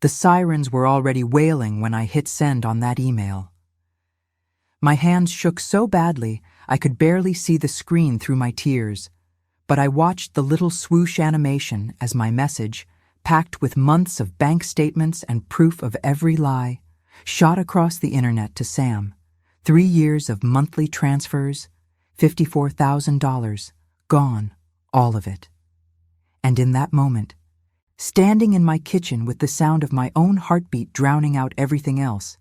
The sirens were already wailing when I hit send on that email. My hands shook so badly I could barely see the screen through my tears, but I watched the little swoosh animation as my message, packed with months of bank statements and proof of every lie, shot across the internet to Sam. 3 years of monthly transfers, $54,000, gone, all of it. And in that moment, standing in my kitchen with the sound of my own heartbeat drowning out everything else,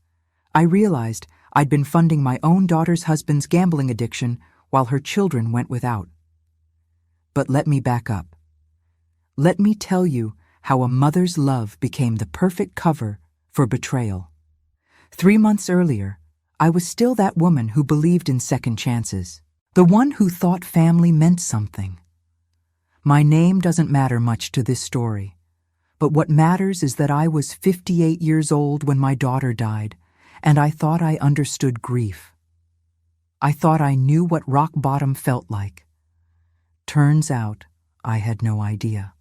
I realized I'd been funding my own daughter's husband's gambling addiction while her children went without. But let me back up. Let me tell you how a mother's love became the perfect cover for betrayal. 3 months earlier, I was still that woman who believed in second chances, the one who thought family meant something. My name doesn't matter much to this story, but what matters is that I was 58 years old when my daughter died, and I thought I understood grief. I thought I knew what rock bottom felt like. Turns out, I had no idea.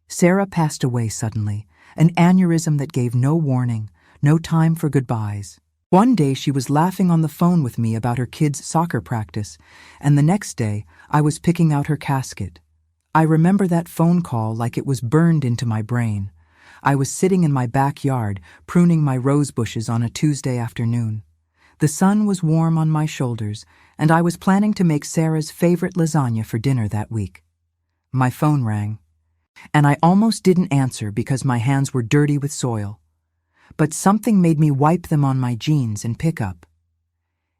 Sarah passed away suddenly, an aneurysm that gave no warning, no time for goodbyes. One day she was laughing on the phone with me about her kids' soccer practice, and the next day I was picking out her casket. I remember that phone call like it was burned into my brain. I was sitting in my backyard, pruning my rose bushes on a Tuesday afternoon. The sun was warm on my shoulders, and I was planning to make Sarah's favorite lasagna for dinner that week. My phone rang, and I almost didn't answer because my hands were dirty with soil. But something made me wipe them on my jeans and pick up.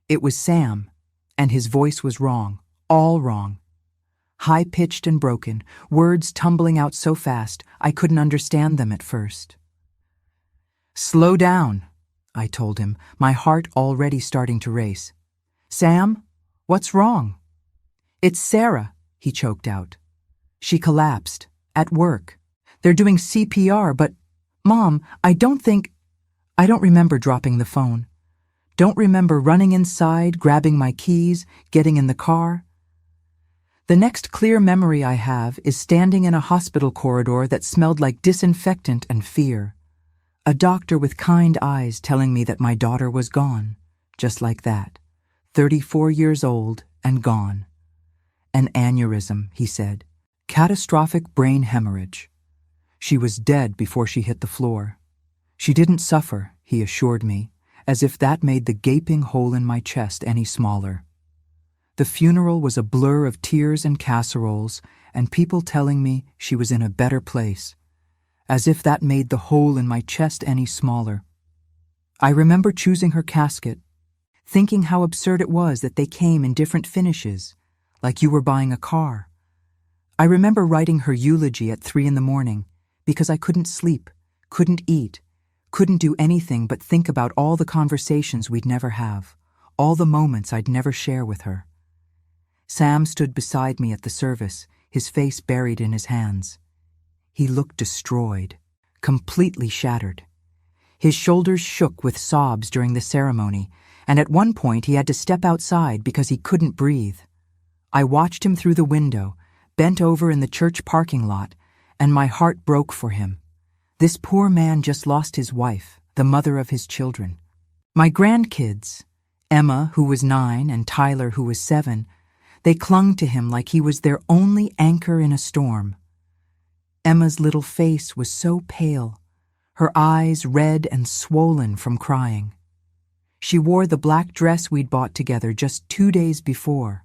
It was Sam, and his voice was wrong, all wrong. High-pitched and broken, words tumbling out so fast I couldn't understand them at first. "Slow down," I told him, my heart already starting to race. "Sam, what's wrong?" "It's Sarah," he choked out. "She collapsed, at work. They're doing CPR, but, Mom, I don't remember dropping the phone. Don't remember running inside, grabbing my keys, getting in the car. The next clear memory I have is standing in a hospital corridor that smelled like disinfectant and fear. A doctor with kind eyes telling me that my daughter was gone, just like that. 34 years old and gone. An aneurysm, he said. Catastrophic brain hemorrhage. She was dead before she hit the floor. She didn't suffer, he assured me, as if that made the gaping hole in my chest any smaller. The funeral was a blur of tears and casseroles, and people telling me she was in a better place, as if that made the hole in my chest any smaller. I remember choosing her casket, thinking how absurd it was that they came in different finishes, like you were buying a car. I remember writing her eulogy at 3 a.m, because I couldn't sleep, couldn't eat, couldn't do anything but think about all the conversations we'd never have, all the moments I'd never share with her. Sam stood beside me at the service, his face buried in his hands. He looked destroyed, completely shattered. His shoulders shook with sobs during the ceremony, and at one point he had to step outside because he couldn't breathe. I watched him through the window, bent over in the church parking lot, and my heart broke for him. This poor man just lost his wife, the mother of his children. My grandkids, Emma, who was 9, and Tyler, who was 7, they clung to him like he was their only anchor in a storm. Emma's little face was so pale, her eyes red and swollen from crying. She wore the black dress we'd bought together just 2 days before,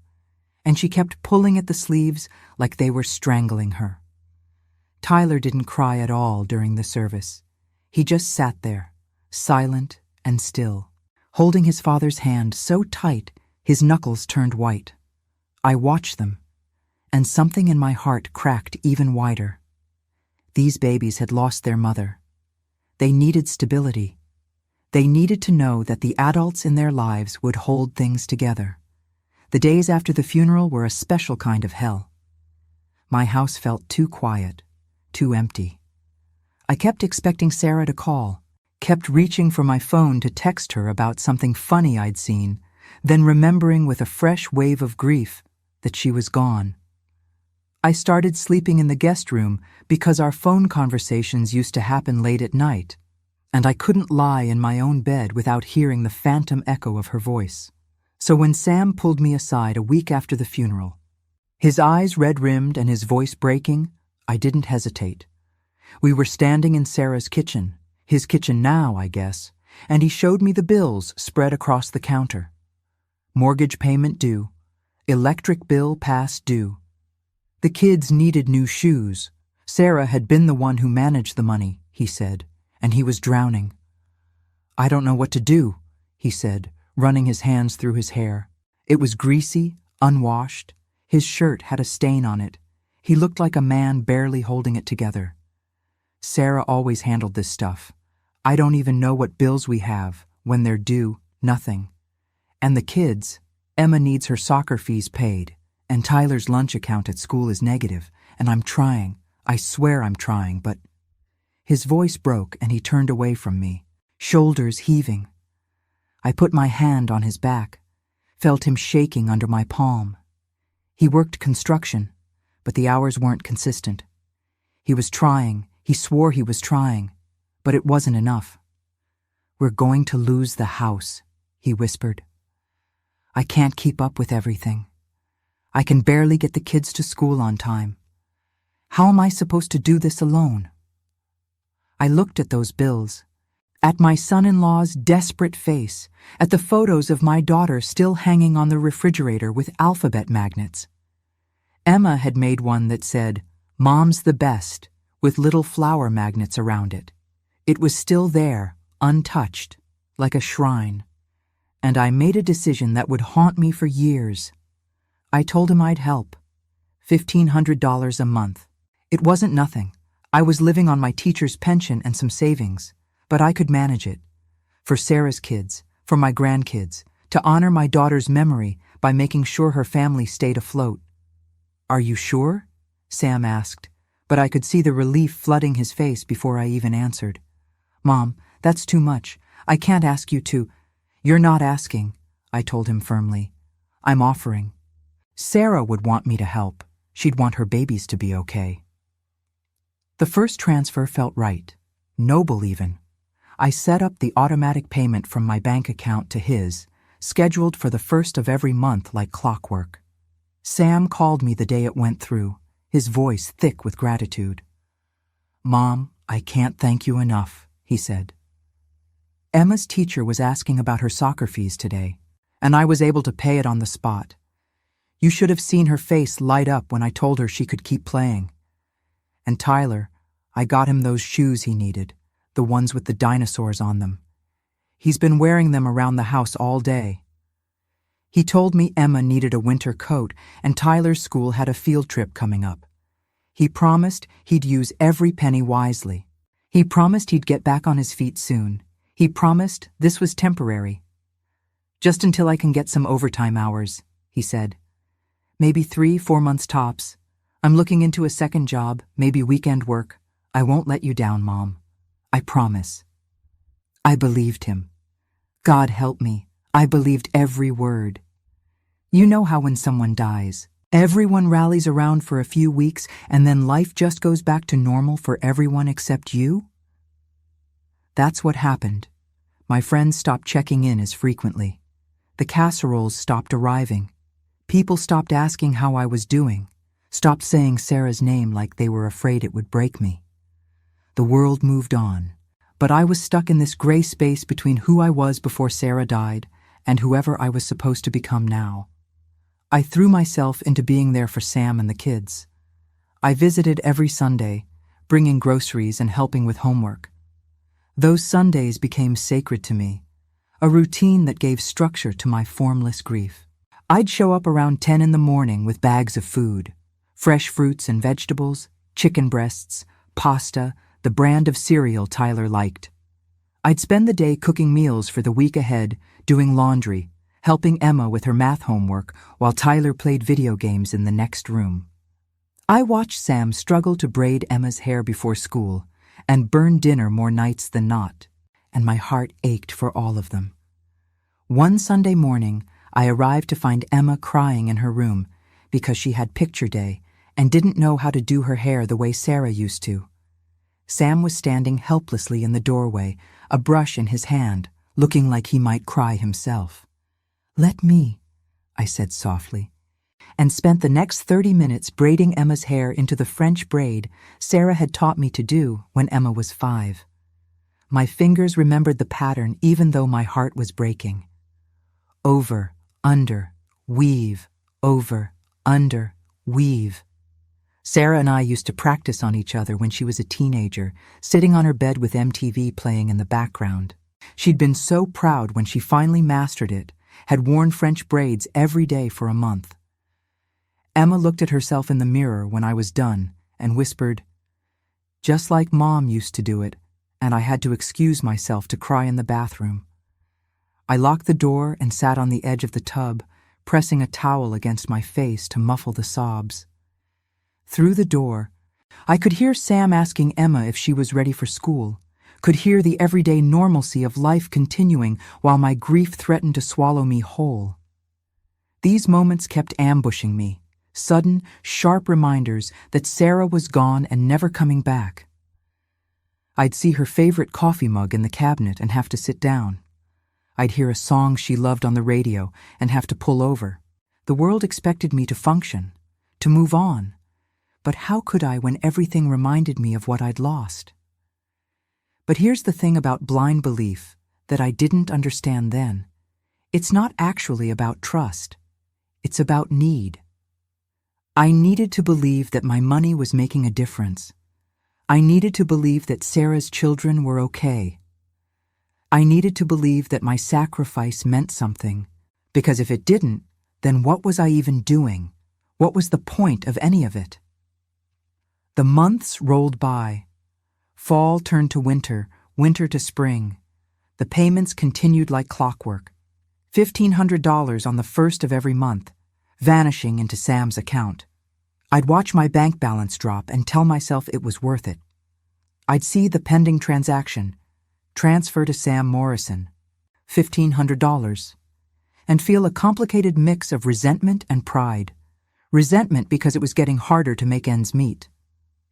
and she kept pulling at the sleeves like they were strangling her. Tyler didn't cry at all during the service. He just sat there, silent and still, holding his father's hand so tight his knuckles turned white. I watched them, and something in my heart cracked even wider. These babies had lost their mother. They needed stability. They needed to know that the adults in their lives would hold things together. The days after the funeral were a special kind of hell. My house felt too quiet, too empty. I kept expecting Sarah to call, kept reaching for my phone to text her about something funny I'd seen, then remembering with a fresh wave of grief that she was gone. I started sleeping in the guest room because our phone conversations used to happen late at night, and I couldn't lie in my own bed without hearing the phantom echo of her voice. So when Sam pulled me aside a week after the funeral, his eyes red-rimmed and his voice breaking, I didn't hesitate. We were standing in Sarah's kitchen, his kitchen now, I guess, and he showed me the bills spread across the counter. Mortgage payment due, electric bill past due. The kids needed new shoes. Sarah had been the one who managed the money, he said, and he was drowning. I don't know what to do, he said, running his hands through his hair. It was greasy, unwashed. His shirt had a stain on it. He looked like a man barely holding it together. Sarah always handled this stuff. I don't even know what bills we have. When they're due, nothing. And the kids, Emma needs her soccer fees paid, and Tyler's lunch account at school is negative, and I'm trying. I swear I'm trying, but... His voice broke and he turned away from me, shoulders heaving. I put my hand on his back, felt him shaking under my palm. He worked construction, but the hours weren't consistent. He was trying, he swore he was trying, but it wasn't enough. We're going to lose the house, he whispered. I can't keep up with everything. I can barely get the kids to school on time. How am I supposed to do this alone? I looked at those bills, at my son-in-law's desperate face, at the photos of my daughter still hanging on the refrigerator with alphabet magnets. Emma had made one that said, "Mom's the best," with little flower magnets around it. It was still there, untouched, like a shrine. And I made a decision that would haunt me for years. I told him I'd help. $1,500 a month. It wasn't nothing. I was living on my teacher's pension and some savings, but I could manage it. For Sarah's kids, for my grandkids, to honor my daughter's memory by making sure her family stayed afloat. Are you sure? Sam asked, but I could see the relief flooding his face before I even answered. Mom, that's too much. I can't ask you to. You're not asking, I told him firmly. I'm offering. Sarah would want me to help. She'd want her babies to be okay. The first transfer felt right, noble even. I set up the automatic payment from my bank account to his, scheduled for the first of every month like clockwork. Sam called me the day it went through, his voice thick with gratitude. Mom, I can't thank you enough, he said. Emma's teacher was asking about her soccer fees today, and I was able to pay it on the spot. You should have seen her face light up when I told her she could keep playing. And Tyler, I got him those shoes he needed, the ones with the dinosaurs on them. He's been wearing them around the house all day. He told me Emma needed a winter coat and Tyler's school had a field trip coming up. He promised he'd use every penny wisely. He promised he'd get back on his feet soon. He promised this was temporary. Just until I can get some overtime hours, he said. Maybe 3-4 months tops. I'm looking into a second job, maybe weekend work. I won't let you down, Mom. I promise. I believed him. God help me. I believed every word. You know how when someone dies, everyone rallies around for a few weeks and then life just goes back to normal for everyone except you? That's what happened. My friends stopped checking in as frequently. The casseroles stopped arriving. People stopped asking how I was doing, stopped saying Sarah's name like they were afraid it would break me. The world moved on, but I was stuck in this gray space between who I was before Sarah died and whoever I was supposed to become now. I threw myself into being there for Sam and the kids. I visited every Sunday, bringing groceries and helping with homework. Those Sundays became sacred to me, a routine that gave structure to my formless grief. I'd show up around 10 in the morning with bags of food, fresh fruits and vegetables, chicken breasts, pasta, the brand of cereal Tyler liked. I'd spend the day cooking meals for the week ahead, doing laundry, helping Emma with her math homework while Tyler played video games in the next room. I watched Sam struggle to braid Emma's hair before school and burn dinner more nights than not, and my heart ached for all of them. One Sunday morning, I arrived to find Emma crying in her room because she had picture day and didn't know how to do her hair the way Sarah used to. Sam was standing helplessly in the doorway, a brush in his hand, looking like he might cry himself. "Let me," I said softly, and spent the next 30 minutes braiding Emma's hair into the French braid Sarah had taught me to do when Emma was 5. My fingers remembered the pattern even though my heart was breaking. Over, under, weave, over, under, weave. Sarah and I used to practice on each other when she was a teenager, sitting on her bed with MTV playing in the background. She'd been so proud when she finally mastered it, had worn French braids every day for a month. Emma looked at herself in the mirror when I was done and whispered, "Just like Mom used to do it," and I had to excuse myself to cry in the bathroom. I locked the door and sat on the edge of the tub, pressing a towel against my face to muffle the sobs. Through the door, I could hear Sam asking Emma if she was ready for school, could hear the everyday normalcy of life continuing while my grief threatened to swallow me whole. These moments kept ambushing me, sudden, sharp reminders that Sarah was gone and never coming back. I'd see her favorite coffee mug in the cabinet and have to sit down. I'd hear a song she loved on the radio and have to pull over. The world expected me to function, to move on. But how could I when everything reminded me of what I'd lost? But here's the thing about blind belief that I didn't understand then. It's not actually about trust. It's about need. I needed to believe that my money was making a difference. I needed to believe that Sarah's children were okay. I needed to believe that my sacrifice meant something, because if it didn't, then what was I even doing? What was the point of any of it? The months rolled by. Fall turned to winter, winter to spring. The payments continued like clockwork. $1,500 on the first of every month, vanishing into Sam's account. I'd watch my bank balance drop and tell myself it was worth it. I'd see the pending transaction, transfer to Sam Morrison, $1,500, and feel a complicated mix of resentment and pride. Resentment because it was getting harder to make ends meet.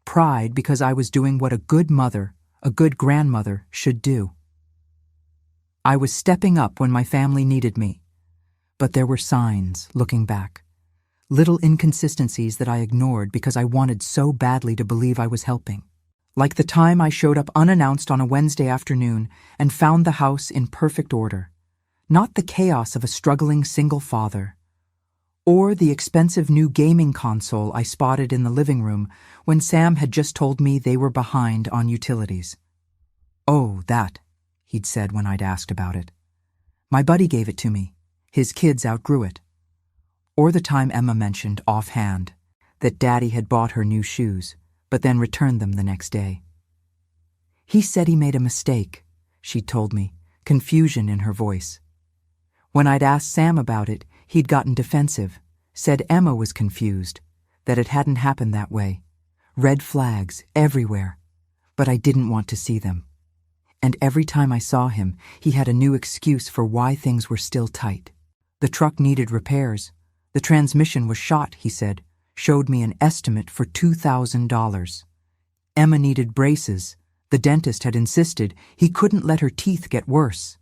Pride because I was doing what a good mother, a good grandmother, should do. I was stepping up when my family needed me. But there were signs, looking back. Little inconsistencies that I ignored because I wanted so badly to believe I was helping. Like the time I showed up unannounced on a Wednesday afternoon and found the house in perfect order. Not the chaos of a struggling single father. Or the expensive new gaming console I spotted in the living room when Sam had just told me they were behind on utilities. "Oh, that," he'd said when I'd asked about it. "My buddy gave it to me. His kids outgrew it." Or the time Emma mentioned offhand that Daddy had bought her new shoes, but then returned them the next day. "He said he made a mistake," she'd told me, confusion in her voice. When I'd asked Sam about it, he'd gotten defensive, said Emma was confused, that it hadn't happened that way. Red flags everywhere, but I didn't want to see them. And every time I saw him, he had a new excuse for why things were still tight. The truck needed repairs. The transmission was shot, he said, showed me an estimate for $2,000. Emma needed braces. The dentist had insisted he couldn't let her teeth get worse.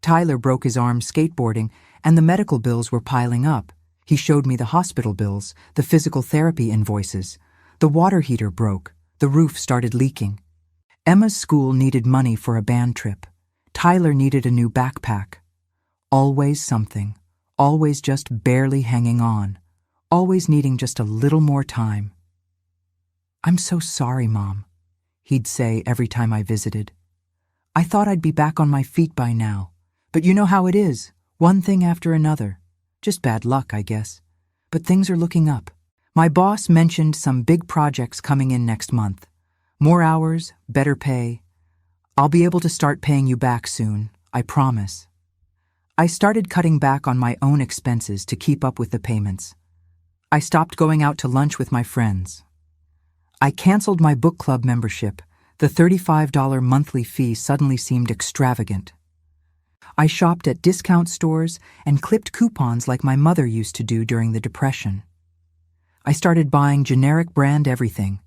Tyler broke his arm skateboarding, and the medical bills were piling up. He showed me the hospital bills, the physical therapy invoices. The water heater broke. The roof started leaking. Emma's school needed money for a band trip. Tyler needed a new backpack. Always something. Always just barely hanging on. Always needing just a little more time. "I'm so sorry, Mom," he'd say every time I visited. "I thought I'd be back on my feet by now. But you know how it is, one thing after another. Just bad luck, I guess. But things are looking up. My boss mentioned some big projects coming in next month. More hours, better pay. I'll be able to start paying you back soon, I promise." I started cutting back on my own expenses to keep up with the payments. I stopped going out to lunch with my friends. I canceled my book club membership. The $35 monthly fee suddenly seemed extravagant. I shopped at discount stores and clipped coupons like my mother used to do during the Depression. I started buying generic brand everything,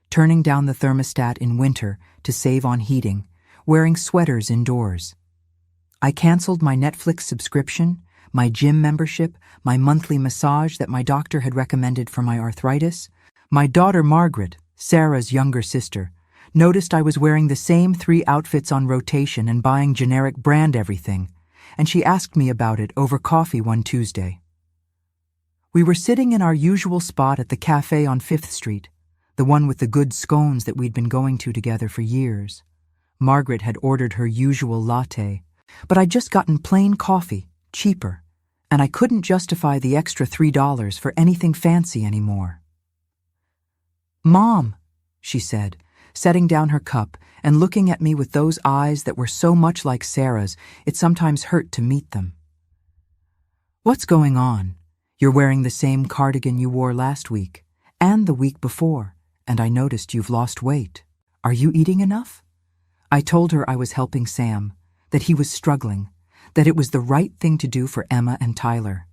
turning down the thermostat in winter to save on heating, wearing sweaters indoors. I canceled my Netflix subscription, my gym membership, my monthly massage that my doctor had recommended for my arthritis. My daughter Margaret, Sarah's younger sister, noticed I was wearing the same 3 outfits on rotation and buying generic brand everything, and she asked me about it over coffee one Tuesday. We were sitting in our usual spot at the cafe on 5th Street, the one with the good scones that we'd been going to together for years. Margaret had ordered her usual latte, but I'd just gotten plain coffee, cheaper, and I couldn't justify the extra $3 for anything fancy anymore. "Mom," she said, setting down her cup and looking at me with those eyes that were so much like Sarah's, it sometimes hurt to meet them. "What's going on? You're wearing the same cardigan you wore last week, and the week before, and I noticed you've lost weight. Are you eating enough?" I told her I was helping Sam, that he was struggling, that it was the right thing to do for Emma and Tyler.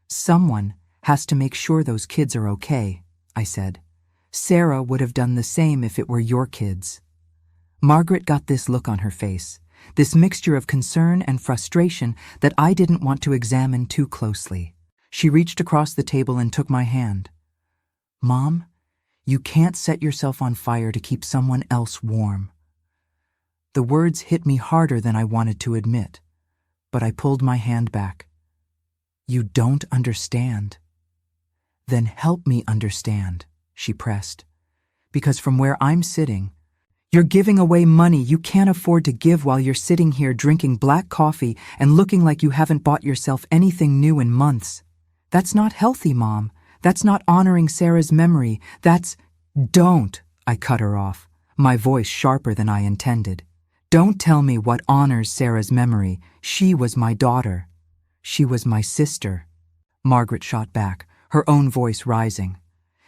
"Someone has to make sure those kids are okay," I said. "Sarah would have done the same if it were your kids." Margaret got this look on her face, this mixture of concern and frustration that I didn't want to examine too closely. She reached across the table and took my hand. "Mom, you can't set yourself on fire to keep someone else warm." The words hit me harder than I wanted to admit, but I pulled my hand back. "You don't understand." "Then help me understand," she pressed. "Because from where I'm sitting, you're giving away money you can't afford to give while you're sitting here drinking black coffee and looking like you haven't bought yourself anything new in months. That's not healthy, Mom. That's not honoring Sarah's memory. That's—" "Don't," I cut her off, my voice sharper than I intended. "Don't tell me what honors Sarah's memory. She was my daughter. She was my sister." Margaret shot back, her own voice rising.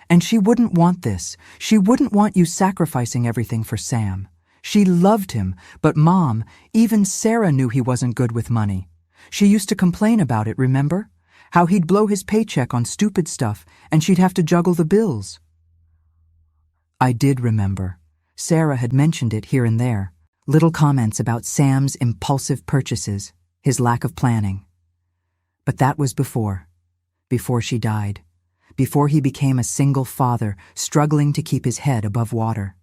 "And she wouldn't want this. She wouldn't want you sacrificing everything for Sam. She loved him, but Mom, even Sarah knew he wasn't good with money. She used to complain about it, remember? How he'd blow his paycheck on stupid stuff and she'd have to juggle the bills." I did remember. Sarah had mentioned it here and there, little comments about Sam's impulsive purchases, his lack of planning. But that was before she died. Before he became a single father, struggling to keep his head above water.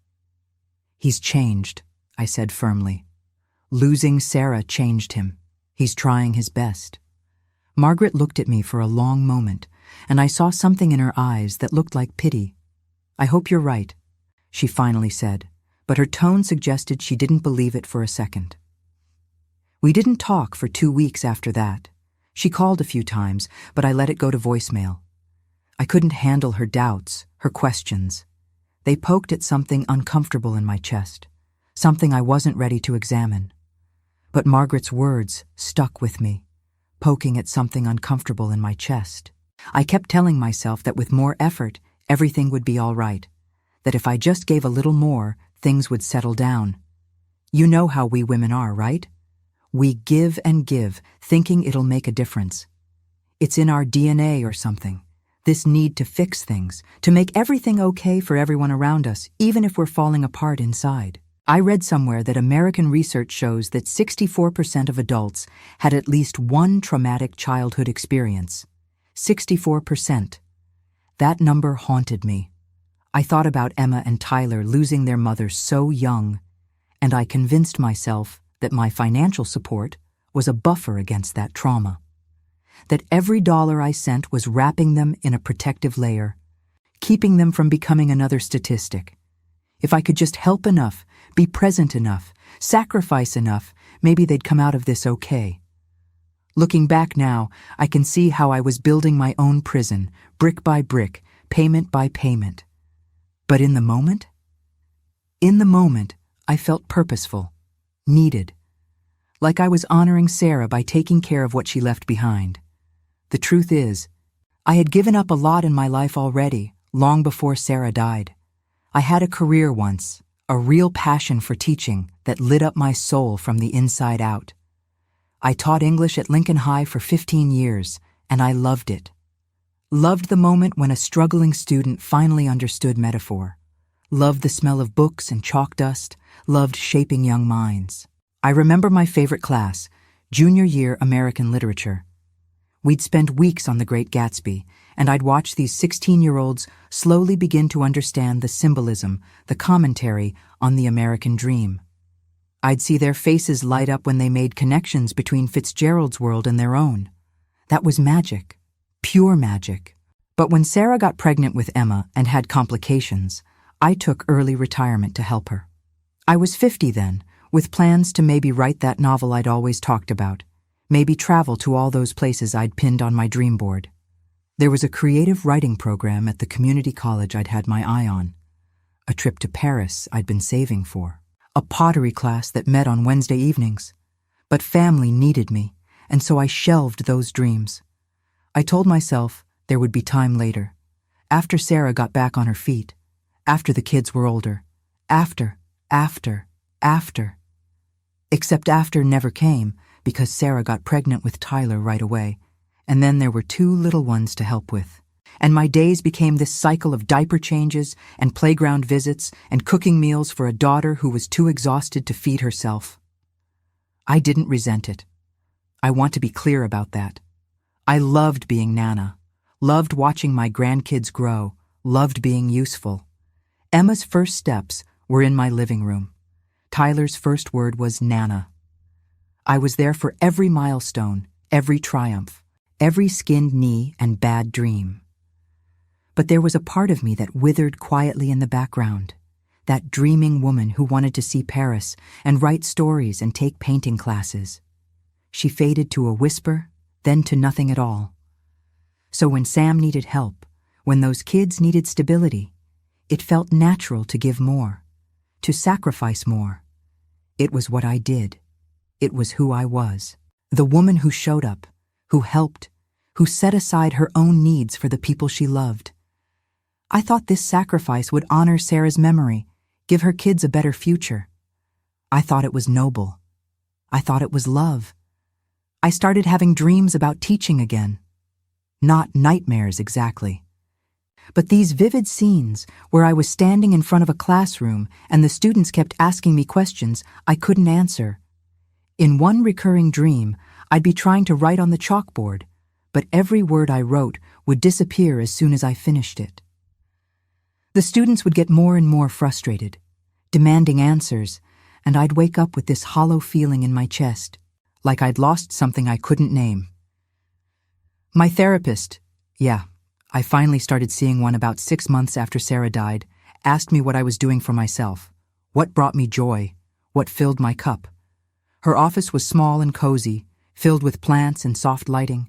"He's changed," I said firmly. "Losing Sarah changed him. He's trying his best." Margaret looked at me for a long moment, and I saw something in her eyes that looked like pity. "I hope you're right," she finally said, but her tone suggested she didn't believe it for a second. We didn't talk for 2 weeks after that. She called a few times, but I let it go to voicemail. I couldn't handle her doubts, her questions. They poked at something uncomfortable in my chest, something I wasn't ready to examine. But Margaret's words stuck with me, poking at something uncomfortable in my chest. I kept telling myself that with more effort, everything would be all right, that if I just gave a little more, things would settle down. You know how we women are, right? We give and give, thinking it'll make a difference. It's in our DNA or something. This need to fix things, to make everything okay for everyone around us, even if we're falling apart inside. I read somewhere that American research shows that 64% of adults had at least one traumatic childhood experience. 64%. That number haunted me. I thought about Emma and Tyler losing their mother so young, and I convinced myself that my financial support was a buffer against that trauma. That every dollar I sent was wrapping them in a protective layer, keeping them from becoming another statistic. If I could just help enough, be present enough, sacrifice enough, maybe they'd come out of this okay. Looking back now, I can see how I was building my own prison, brick by brick, payment by payment. But in the moment, I felt purposeful, needed. Like I was honoring Sarah by taking care of what she left behind. The truth is, I had given up a lot in my life already, long before Sarah died. I had a career once, a real passion for teaching that lit up my soul from the inside out. I taught English at Lincoln High for 15 years, and I loved it. Loved the moment when a struggling student finally understood metaphor. Loved the smell of books and chalk dust. Loved shaping young minds. I remember my favorite class, junior year American literature. We'd spend weeks on The Great Gatsby, and I'd watch these 16-year-olds slowly begin to understand the symbolism, the commentary on the American dream. I'd see their faces light up when they made connections between Fitzgerald's world and their own. That was magic. Pure magic. But when Sarah got pregnant with Emma and had complications, I took early retirement to help her. I was 50 then, with plans to maybe write that novel I'd always talked about, maybe travel to all those places I'd pinned on my dream board. There was a creative writing program at the community college I'd had my eye on, a trip to Paris I'd been saving for, a pottery class that met on Wednesday evenings. But family needed me, and so I shelved those dreams. I told myself there would be time later, after Sarah got back on her feet, after the kids were older, after. Except after never came because Sarah got pregnant with Tyler right away, and then there were 2 little ones to help with. And my days became this cycle of diaper changes and playground visits and cooking meals for a daughter who was too exhausted to feed herself. I didn't resent it. I want to be clear about that. I loved being Nana, loved watching my grandkids grow, loved being useful. Emma's first steps were in my living room. Tyler's first word was Nana. I was there for every milestone, every triumph, every skinned knee and bad dream. But there was a part of me that withered quietly in the background, that dreaming woman who wanted to see Paris and write stories and take painting classes. She faded to a whisper, then to nothing at all. So when Sam needed help, when those kids needed stability, it felt natural to give more, to sacrifice more. It was what I did. It was who I was. The woman who showed up, who helped, who set aside her own needs for the people she loved. I thought this sacrifice would honor Sarah's memory, give her kids a better future. I thought it was noble. I thought it was love. I started having dreams about teaching again. Not nightmares exactly. But these vivid scenes where I was standing in front of a classroom and the students kept asking me questions I couldn't answer. In one recurring dream, I'd be trying to write on the chalkboard, but every word I wrote would disappear as soon as I finished it. The students would get more and more frustrated, demanding answers, and I'd wake up with this hollow feeling in my chest, like I'd lost something I couldn't name. My therapist, I finally started seeing one about 6 months after Sarah died, asked me what I was doing for myself, what brought me joy, what filled my cup. Her office was small and cozy, filled with plants and soft lighting.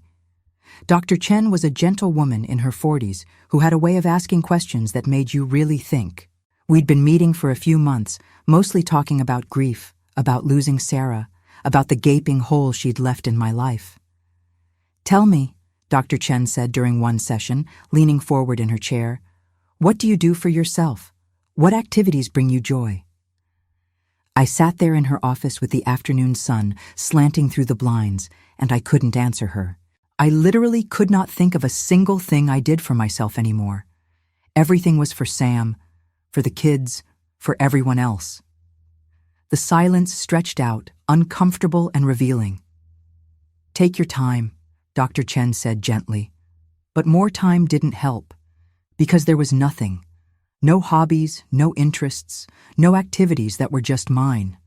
Dr. Chen was a gentle woman in her 40s who had a way of asking questions that made you really think. We'd been meeting for a few months, mostly talking about grief, about losing Sarah, about the gaping hole she'd left in my life. "Tell me," Dr. Chen said during one session, leaning forward in her chair, "what do you do for yourself? What activities bring you joy?" I sat there in her office with the afternoon sun slanting through the blinds, and I couldn't answer her. I literally could not think of a single thing I did for myself anymore. Everything was for Sam, for the kids, for everyone else. The silence stretched out, uncomfortable and revealing. "Take your time," Dr. Chen said gently. But more time didn't help, because there was nothing. No hobbies, no interests, no activities that were just mine.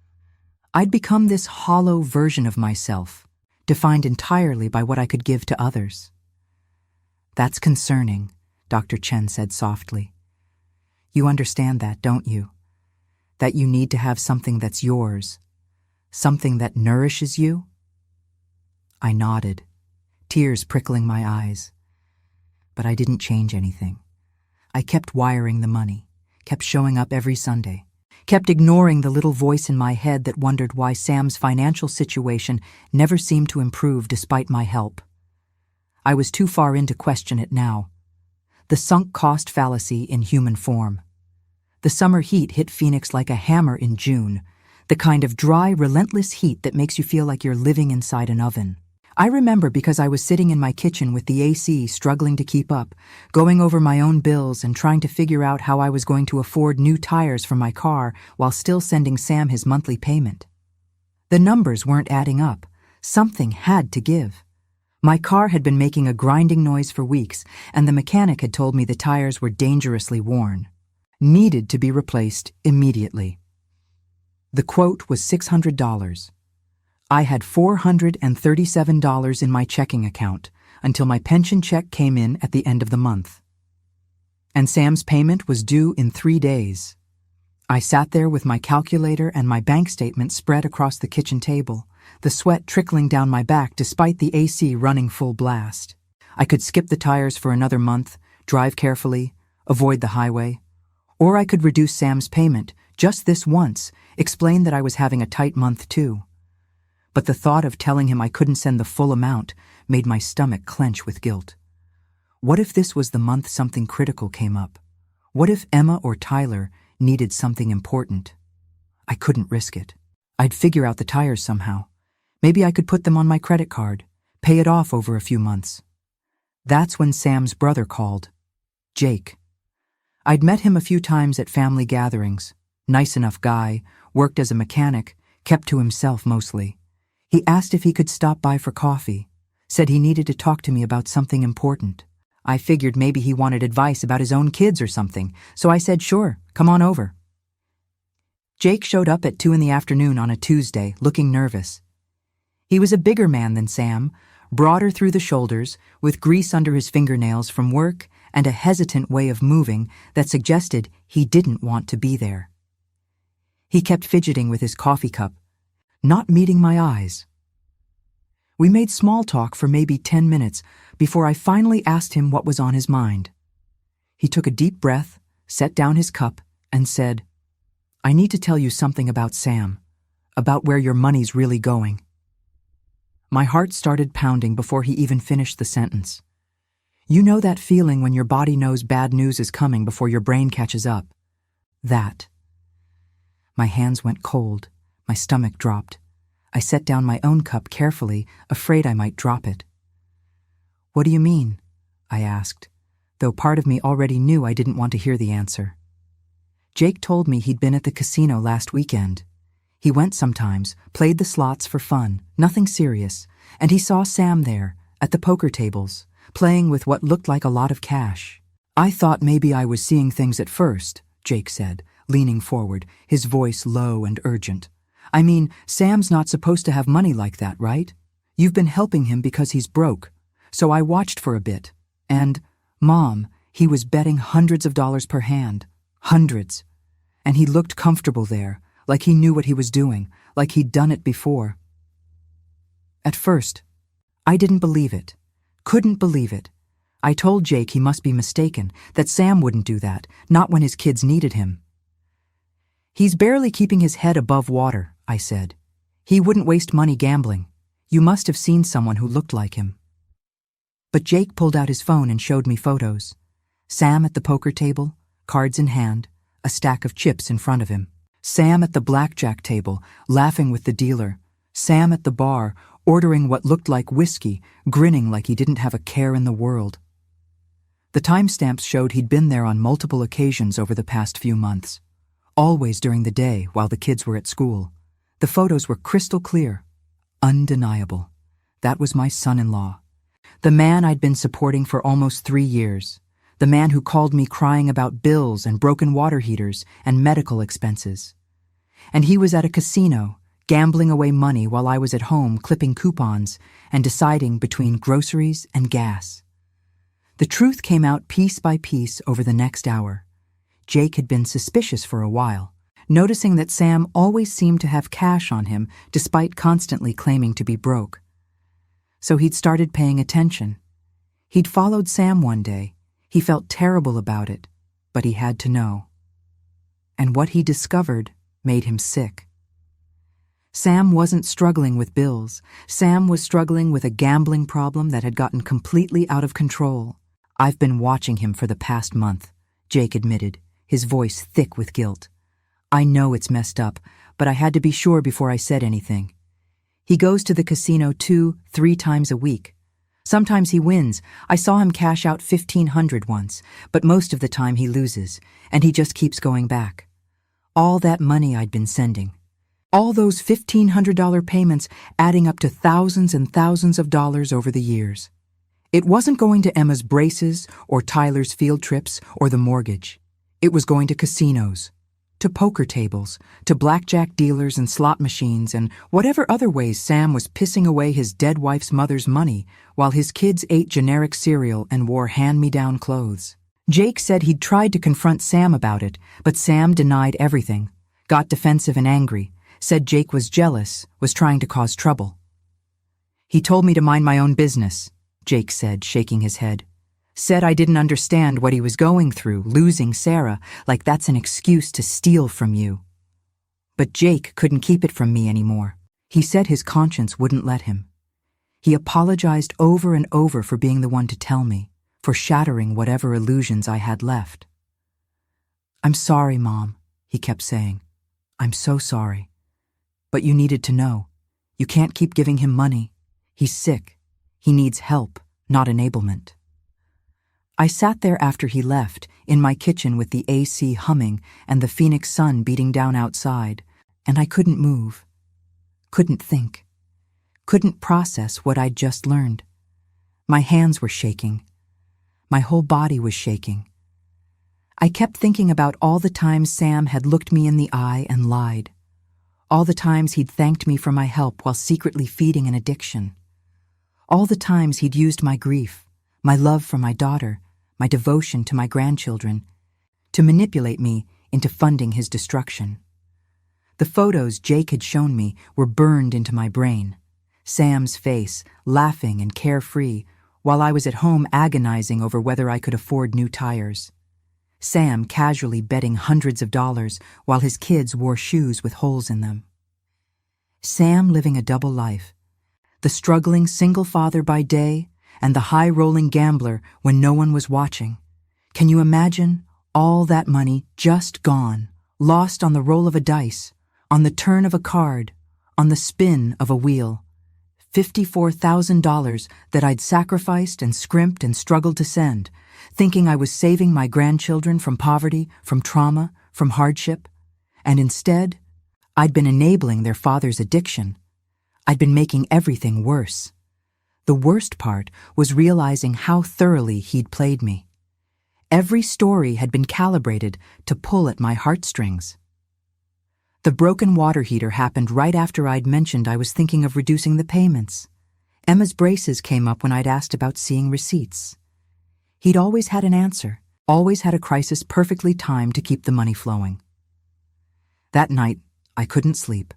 I'd become this hollow version of myself, defined entirely by what I could give to others. "That's concerning," Dr. Chen said softly. "You understand that, don't you? That you need to have something that's yours, something that nourishes you?" I nodded, tears prickling my eyes. But I didn't change anything. I kept wiring the money, kept showing up every Sunday, kept ignoring the little voice in my head that wondered why Sam's financial situation never seemed to improve despite my help. I was too far in to question it now. The sunk cost fallacy in human form. The summer heat hit Phoenix like a hammer in June, the kind of dry, relentless heat that makes you feel like you're living inside an oven. I remember because I was sitting in my kitchen with the AC struggling to keep up, going over my own bills and trying to figure out how I was going to afford new tires for my car while still sending Sam his monthly payment. The numbers weren't adding up. Something had to give. My car had been making a grinding noise for weeks, and the mechanic had told me the tires were dangerously worn. Needed to be replaced immediately. The quote was $600. I had $437 in my checking account until my pension check came in at the end of the month. And Sam's payment was due in 3 days. I sat there with my calculator and my bank statement spread across the kitchen table, the sweat trickling down my back despite the AC running full blast. I could skip the tires for another month, drive carefully, avoid the highway. Or I could reduce Sam's payment, just this once, explain that I was having a tight month too. But the thought of telling him I couldn't send the full amount made my stomach clench with guilt. What if this was the month something critical came up? What if Emma or Tyler needed something important? I couldn't risk it. I'd figure out the tires somehow. Maybe I could put them on my credit card, pay it off over a few months. That's when Sam's brother called. Jake. I'd met him a few times at family gatherings. Nice enough guy, worked as a mechanic, kept to himself mostly. He asked if he could stop by for coffee, said he needed to talk to me about something important. I figured maybe he wanted advice about his own kids or something, so I said sure, come on over. Jake showed up at 2 p.m. on a Tuesday, looking nervous. He was a bigger man than Sam, broader through the shoulders, with grease under his fingernails from work and a hesitant way of moving that suggested he didn't want to be there. He kept fidgeting with his coffee cup, not meeting my eyes. We made small talk for maybe 10 minutes before I finally asked him what was on his mind. He took a deep breath, set down his cup, and said, I need to tell you something about Sam, about where your money's really going. My heart started pounding before he even finished the sentence. You know that feeling when your body knows bad news is coming before your brain catches up? That. My hands went cold, my stomach dropped. I set down my own cup carefully, afraid I might drop it. What do you mean? I asked, though part of me already knew I didn't want to hear the answer. Jake told me he'd been at the casino last weekend. He went sometimes, played the slots for fun, nothing serious, and he saw Sam there, at the poker tables, playing with what looked like a lot of cash. I thought maybe I was seeing things at first, Jake said, leaning forward, his voice low and urgent. I mean, Sam's not supposed to have money like that, right? You've been helping him because he's broke. So I watched for a bit. And, Mom, he was betting hundreds of dollars per hand. Hundreds. And he looked comfortable there, like he knew what he was doing, like he'd done it before. At first, I didn't believe it. Couldn't believe it. I told Jake he must be mistaken, that Sam wouldn't do that, not when his kids needed him. He's barely keeping his head above water, I said. He wouldn't waste money gambling. You must have seen someone who looked like him. But Jake pulled out his phone and showed me photos. Sam at the poker table, cards in hand, a stack of chips in front of him. Sam at the blackjack table, laughing with the dealer. Sam at the bar, ordering what looked like whiskey, grinning like he didn't have a care in the world. The timestamps showed he'd been there on multiple occasions over the past few months. Always during the day while the kids were at school. The photos were crystal clear. Undeniable. That was my son-in-law. The man I'd been supporting for almost 3 years. The man who called me crying about bills and broken water heaters and medical expenses. And he was at a casino, gambling away money while I was at home clipping coupons and deciding between groceries and gas. The truth came out piece by piece over the next hour. Jake had been suspicious for a while, noticing that Sam always seemed to have cash on him despite constantly claiming to be broke. So he'd started paying attention. He'd followed Sam one day. He felt terrible about it, but he had to know. And what he discovered made him sick. Sam wasn't struggling with bills. Sam was struggling with a gambling problem that had gotten completely out of control. I've been watching him for the past month, Jake admitted, his voice thick with guilt. I know it's messed up, but I had to be sure before I said anything. He goes to the casino 2-3 times a week. Sometimes he wins. I saw him cash out $1,500 once, but most of the time he loses, and he just keeps going back. All that money I'd been sending. All those $1,500 payments adding up to thousands and thousands of dollars over the years. It wasn't going to Emma's braces or Tyler's field trips or the mortgage. It was going to casinos, to poker tables, to blackjack dealers and slot machines and whatever other ways Sam was pissing away his dead wife's mother's money while his kids ate generic cereal and wore hand-me-down clothes. Jake said he'd tried to confront Sam about it, but Sam denied everything, got defensive and angry, said Jake was jealous, was trying to cause trouble. He told me to mind my own business, Jake said, shaking his head. Said I didn't understand what he was going through, losing Sarah, like that's an excuse to steal from you. But Jake couldn't keep it from me anymore. He said his conscience wouldn't let him. He apologized over and over for being the one to tell me, for shattering whatever illusions I had left. I'm sorry, Mom, he kept saying. I'm so sorry. But you needed to know. You can't keep giving him money. He's sick. He needs help, not enablement. I sat there after he left, in my kitchen with the AC humming and the Phoenix sun beating down outside, and I couldn't move, couldn't think, couldn't process what I'd just learned. My hands were shaking. My whole body was shaking. I kept thinking about all the times Sam had looked me in the eye and lied. All the times he'd thanked me for my help while secretly feeding an addiction. All the times he'd used my grief, my love for my daughter, my devotion to my grandchildren, to manipulate me into funding his destruction. The photos Jake had shown me were burned into my brain. Sam's face, laughing and carefree, while I was at home agonizing over whether I could afford new tires. Sam casually betting hundreds of dollars while his kids wore shoes with holes in them. Sam living a double life, the struggling single father by day and the high-rolling gambler when no one was watching. Can you imagine all that money just gone, lost on the roll of a dice, on the turn of a card, on the spin of a wheel? $54,000 that I'd sacrificed and scrimped and struggled to send, thinking I was saving my grandchildren from poverty, from trauma, from hardship. And instead, I'd been enabling their father's addiction. I'd been making everything worse. The worst part was realizing how thoroughly he'd played me. Every story had been calibrated to pull at my heartstrings. The broken water heater happened right after I'd mentioned I was thinking of reducing the payments. Emma's braces came up when I'd asked about seeing receipts. He'd always had an answer, always had a crisis perfectly timed to keep the money flowing. That night, I couldn't sleep.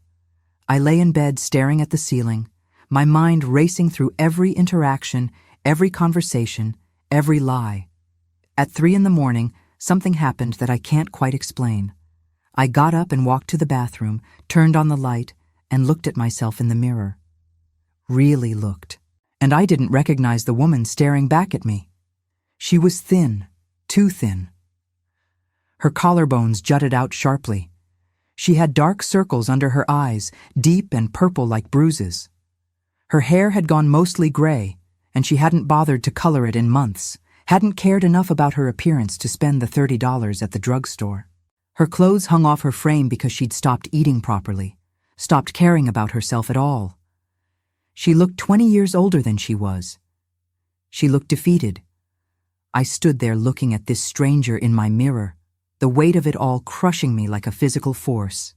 I lay in bed staring at the ceiling, my mind racing through every interaction, every conversation, every lie. At 3 a.m, something happened that I can't quite explain. I got up and walked to the bathroom, turned on the light, and looked at myself in the mirror. Really looked. And I didn't recognize the woman staring back at me. She was thin, too thin. Her collarbones jutted out sharply. She had dark circles under her eyes, deep and purple like bruises. Her hair had gone mostly gray, and she hadn't bothered to color it in months, hadn't cared enough about her appearance to spend the $30 at the drugstore. Her clothes hung off her frame because she'd stopped eating properly, stopped caring about herself at all. She looked 20 years older than she was. She looked defeated. I stood there looking at this stranger in my mirror, the weight of it all crushing me like a physical force.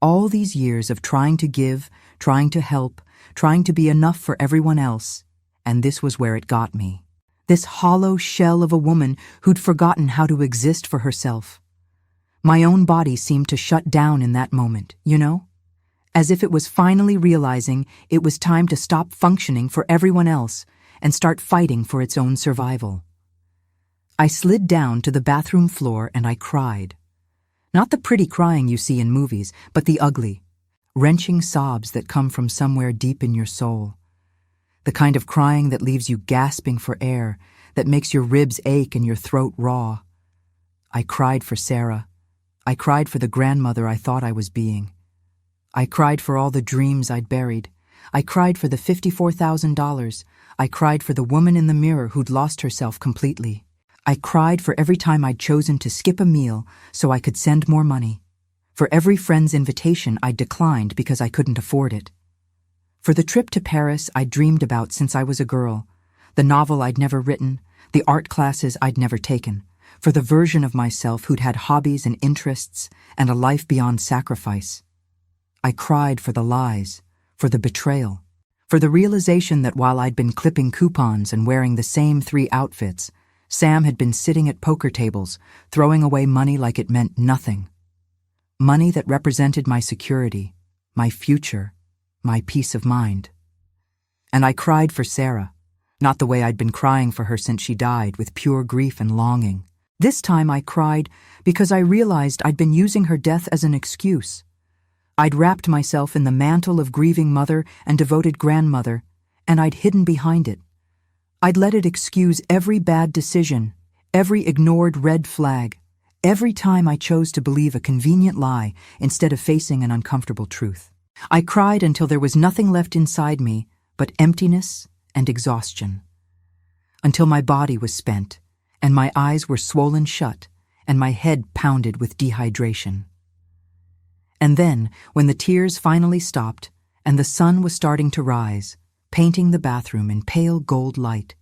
All these years of trying to give, trying to help, trying to be enough for everyone else, and this was where it got me. This hollow shell of a woman who'd forgotten how to exist for herself. My own body seemed to shut down in that moment, you know? As if it was finally realizing it was time to stop functioning for everyone else and start fighting for its own survival. I slid down to the bathroom floor and I cried. Not the pretty crying you see in movies, but the ugly, wrenching sobs that come from somewhere deep in your soul. The kind of crying that leaves you gasping for air, that makes your ribs ache and your throat raw. I cried for Sarah. I cried for the grandmother I thought I was being. I cried for all the dreams I'd buried. I cried for the $54,000. I cried for the woman in the mirror who'd lost herself completely. I cried for every time I'd chosen to skip a meal so I could send more money. For every friend's invitation I'd declined because I couldn't afford it. For the trip to Paris I'd dreamed about since I was a girl, the novel I'd never written, the art classes I'd never taken, for the version of myself who'd had hobbies and interests and a life beyond sacrifice. I cried for the lies, for the betrayal, for the realization that while I'd been clipping coupons and wearing the same 3 outfits, Sam had been sitting at poker tables, throwing away money like it meant nothing. Money that represented my security, my future, my peace of mind. And I cried for Sarah, not the way I'd been crying for her since she died, with pure grief and longing. This time I cried because I realized I'd been using her death as an excuse. I'd wrapped myself in the mantle of grieving mother and devoted grandmother, and I'd hidden behind it. I'd let it excuse every bad decision, every ignored red flag, every time I chose to believe a convenient lie instead of facing an uncomfortable truth. I cried until there was nothing left inside me but emptiness and exhaustion. Until my body was spent, and my eyes were swollen shut, and my head pounded with dehydration. And then, when the tears finally stopped, and the sun was starting to rise, painting the bathroom in pale gold light,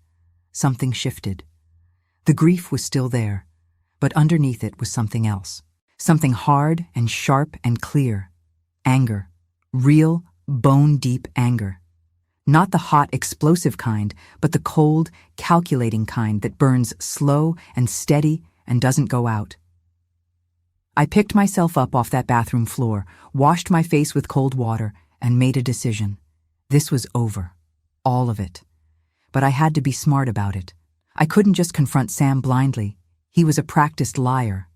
something shifted. The grief was still there, but underneath it was something else. Something hard and sharp and clear. Anger. Real, bone-deep anger. Not the hot, explosive kind, but the cold, calculating kind that burns slow and steady and doesn't go out. I picked myself up off that bathroom floor, washed my face with cold water, and made a decision. This was over. All of it. But I had to be smart about it. I couldn't just confront Sam blindly. He was a practiced liar.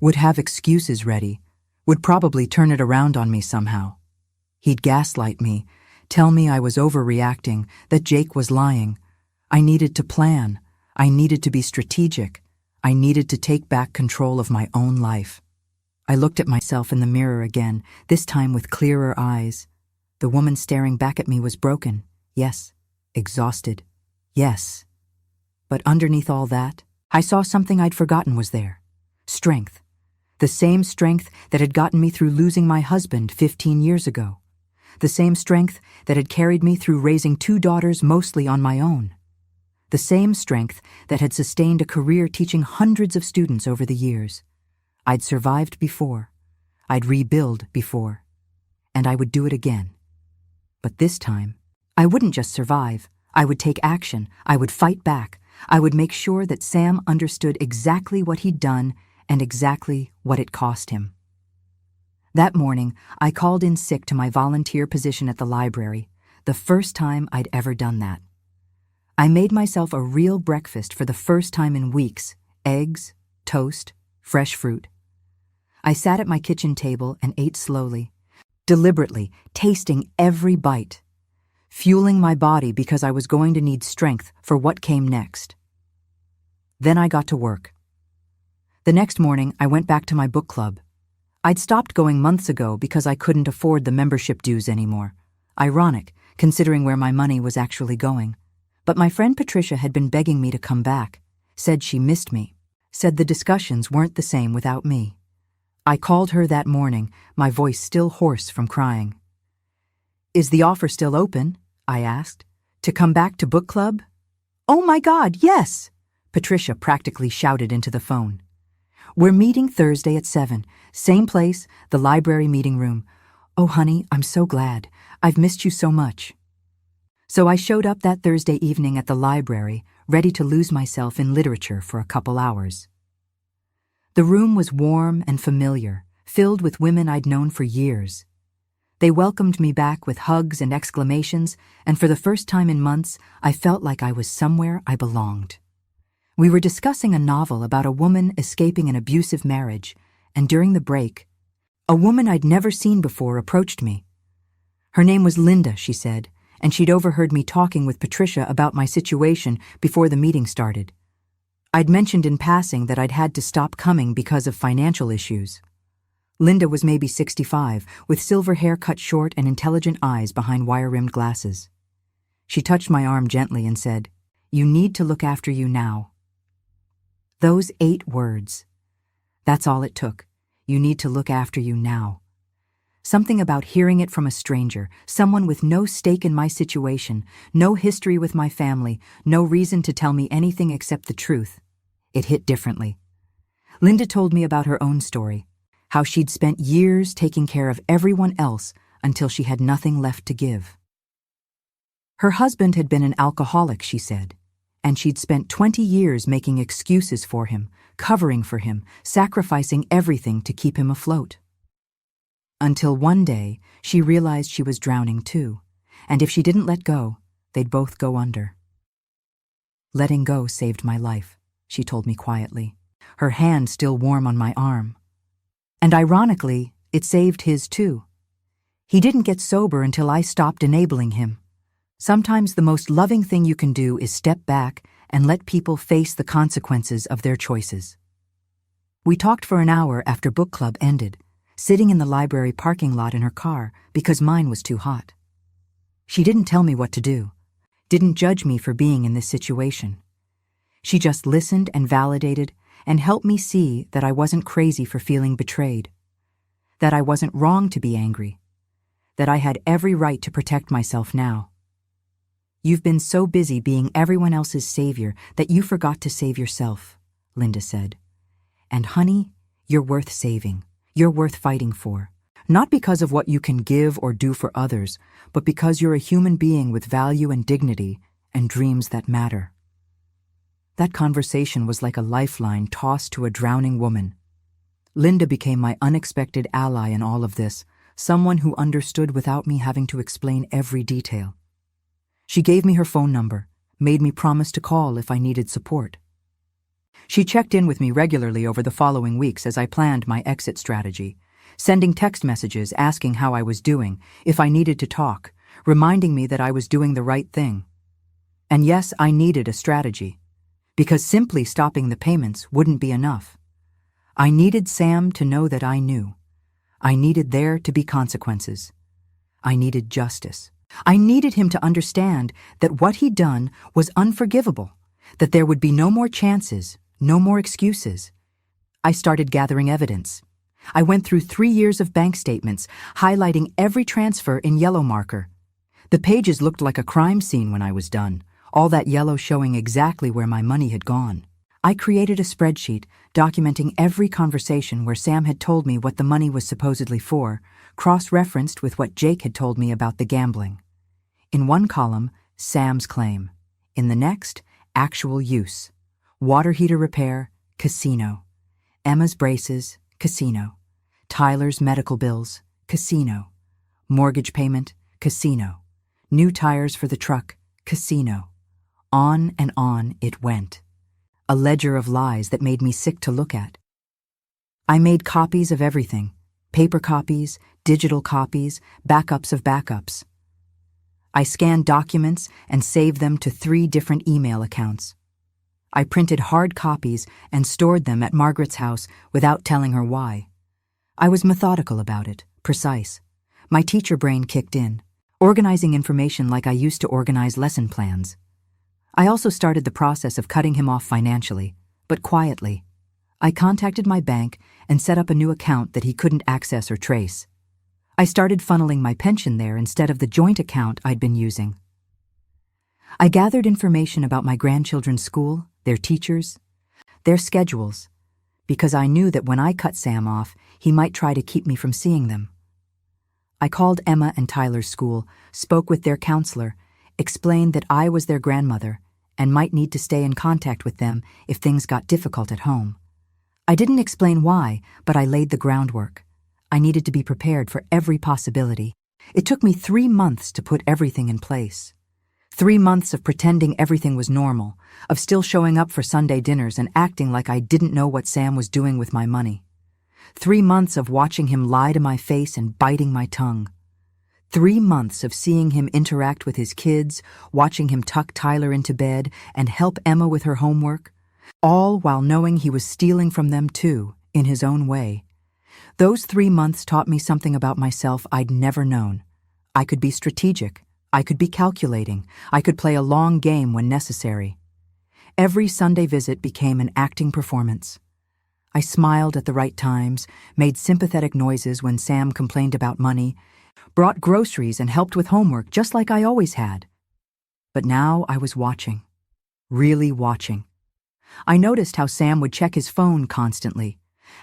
Would have excuses ready. Would probably turn it around on me somehow. He'd gaslight me, tell me I was overreacting, that Jake was lying. I needed to plan. I needed to be strategic. I needed to take back control of my own life. I looked at myself in the mirror again, this time with clearer eyes. The woman staring back at me was broken. Yes. Exhausted. Yes. But underneath all that, I saw something I'd forgotten was there. Strength. The same strength that had gotten me through losing my husband 15 years ago. The same strength that had carried me through raising 2 daughters mostly on my own. The same strength that had sustained a career teaching hundreds of students over the years. I'd survived before. I'd rebuild before. And I would do it again. But this time, I wouldn't just survive. I would take action. I would fight back. I would make sure that Sam understood exactly what he'd done and exactly what it cost him. That morning, I called in sick to my volunteer position at the library, the first time I'd ever done that. I made myself a real breakfast for the first time in weeks: eggs, toast, fresh fruit. I sat at my kitchen table and ate slowly, deliberately, tasting every bite, fueling my body because I was going to need strength for what came next. Then I got to work. The next morning, I went back to my book club. I'd stopped going months ago because I couldn't afford the membership dues anymore. Ironic, considering where my money was actually going. But my friend Patricia had been begging me to come back, said she missed me, said the discussions weren't the same without me. I called her that morning, my voice still hoarse from crying. "Is the offer still open?" I asked. "To come back to book club?" "Oh my God, yes!" Patricia practically shouted into the phone. "We're meeting Thursday at 7. Same place, the library meeting room. Oh, honey, I'm so glad. I've missed you so much." So I showed up that Thursday evening at the library, ready to lose myself in literature for a couple hours. The room was warm and familiar, filled with women I'd known for years. They welcomed me back with hugs and exclamations, and for the first time in months, I felt like I was somewhere I belonged. We were discussing a novel about a woman escaping an abusive marriage, and during the break, a woman I'd never seen before approached me. Her name was Linda, she said, and she'd overheard me talking with Patricia about my situation before the meeting started. I'd mentioned in passing that I'd had to stop coming because of financial issues. Linda was maybe 65, with silver hair cut short and intelligent eyes behind wire-rimmed glasses. She touched my arm gently and said, "You need to look after you now." Those 8 words. That's all it took. You need to look after you now. Something about hearing it from a stranger, someone with no stake in my situation, no history with my family, no reason to tell me anything except the truth. It hit differently. Linda told me about her own story, how she'd spent years taking care of everyone else until she had nothing left to give. Her husband had been an alcoholic, she said, and she'd spent 20 years making excuses for him, covering for him, sacrificing everything to keep him afloat. Until one day, she realized she was drowning too, and if she didn't let go, they'd both go under. "Letting go saved my life," she told me quietly, her hand still warm on my arm. And ironically, it saved his too. He didn't get sober until I stopped enabling him. Sometimes the most loving thing you can do is step back and let people face the consequences of their choices. We talked for an hour after book club ended, sitting in the library parking lot in her car because mine was too hot. She didn't tell me what to do, didn't judge me for being in this situation. She just listened and validated and helped me see that I wasn't crazy for feeling betrayed, that I wasn't wrong to be angry, that I had every right to protect myself now. "You've been so busy being everyone else's savior that you forgot to save yourself," Linda said. "And honey, you're worth saving. You're worth fighting for. Not because of what you can give or do for others, but because you're a human being with value and dignity and dreams that matter." That conversation was like a lifeline tossed to a drowning woman. Linda became my unexpected ally in all of this, someone who understood without me having to explain every detail. She gave me her phone number, made me promise to call if I needed support. She checked in with me regularly over the following weeks as I planned my exit strategy, sending text messages asking how I was doing, if I needed to talk, reminding me that I was doing the right thing. And yes, I needed a strategy, because simply stopping the payments wouldn't be enough. I needed Sam to know that I knew. I needed there to be consequences. I needed justice. I needed him to understand that what he'd done was unforgivable, that there would be no more chances, no more excuses. I started gathering evidence. I went through 3 years of bank statements, highlighting every transfer in yellow marker. The pages looked like a crime scene when I was done, all that yellow showing exactly where my money had gone. I created a spreadsheet documenting every conversation where Sam had told me what the money was supposedly for, cross-referenced with what Jake had told me about the gambling. In one column, Sam's claim. In the next, actual use. Water heater repair, casino. Emma's braces, casino. Tyler's medical bills, casino. Mortgage payment, casino. New tires for the truck, casino. On and on it went. A ledger of lies that made me sick to look at. I made copies of everything. Paper copies, digital copies, backups of backups. I scanned documents and saved them to 3 different email accounts. I printed hard copies and stored them at Margaret's house without telling her why. I was methodical about it, precise. My teacher brain kicked in, organizing information like I used to organize lesson plans. I also started the process of cutting him off financially, but quietly. I contacted my bank and set up a new account that he couldn't access or trace. I started funneling my pension there instead of the joint account I'd been using. I gathered information about my grandchildren's school, their teachers, their schedules, because I knew that when I cut Sam off, he might try to keep me from seeing them. I called Emma and Tyler's school, spoke with their counselor, explained that I was their grandmother and might need to stay in contact with them if things got difficult at home. I didn't explain why, but I laid the groundwork. I needed to be prepared for every possibility. It took me 3 months to put everything in place. 3 months of pretending everything was normal, of still showing up for Sunday dinners and acting like I didn't know what Sam was doing with my money. 3 months of watching him lie to my face and biting my tongue. 3 months of seeing him interact with his kids, watching him tuck Tyler into bed and help Emma with her homework, all while knowing he was stealing from them too, in his own way. Those 3 months taught me something about myself I'd never known. I could be strategic. I could be calculating. I could play a long game when necessary. Every Sunday visit became an acting performance. I smiled at the right times, made sympathetic noises when Sam complained about money, brought groceries and helped with homework just like I always had. But now I was watching. Really watching. I noticed how Sam would check his phone constantly,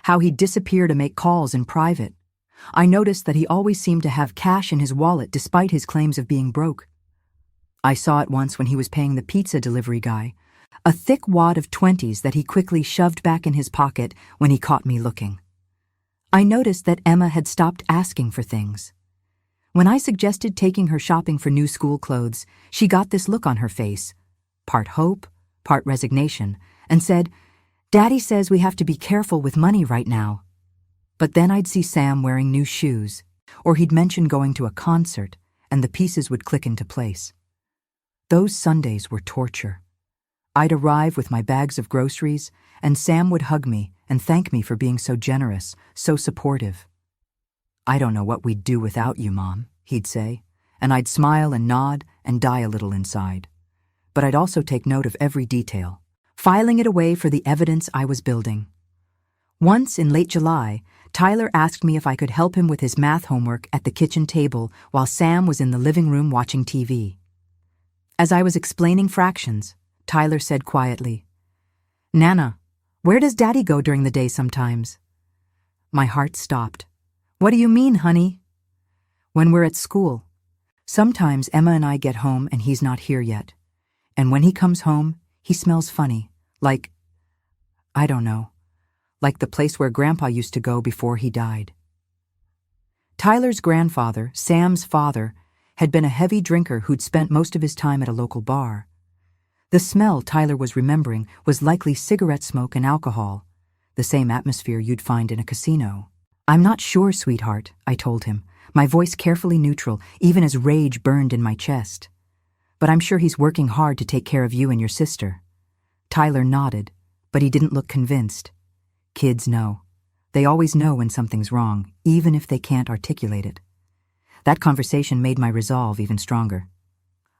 how he'd disappear to make calls in private. I noticed that he always seemed to have cash in his wallet despite his claims of being broke. I saw it once when he was paying the pizza delivery guy, a thick wad of 20s that he quickly shoved back in his pocket when he caught me looking. I noticed that Emma had stopped asking for things. When I suggested taking her shopping for new school clothes, she got this look on her face, part hope, part resignation, and said, "Daddy says we have to be careful with money right now." But then I'd see Sam wearing new shoes, or he'd mention going to a concert, and the pieces would click into place. Those Sundays were torture. I'd arrive with my bags of groceries, and Sam would hug me and thank me for being so generous, so supportive. "I don't know what we'd do without you, Mom," he'd say, and I'd smile and nod and die a little inside. But I'd also take note of every detail, filing it away for the evidence I was building. Once in late July, Tyler asked me if I could help him with his math homework at the kitchen table while Sam was in the living room watching TV. As I was explaining fractions, Tyler said quietly, "Nana, where does Daddy go during the day sometimes?" My heart stopped. "What do you mean, honey?" "When we're at school. Sometimes Emma and I get home and he's not here yet. And when he comes home, he smells funny, like, I don't know, like the place where Grandpa used to go before he died." Tyler's grandfather, Sam's father, had been a heavy drinker who'd spent most of his time at a local bar. The smell Tyler was remembering was likely cigarette smoke and alcohol, the same atmosphere you'd find in a casino. "I'm not sure, sweetheart," I told him, my voice carefully neutral, even as rage burned in my chest. "But I'm sure he's working hard to take care of you and your sister." Tyler nodded, but he didn't look convinced. Kids know. They always know when something's wrong, even if they can't articulate it. That conversation made my resolve even stronger.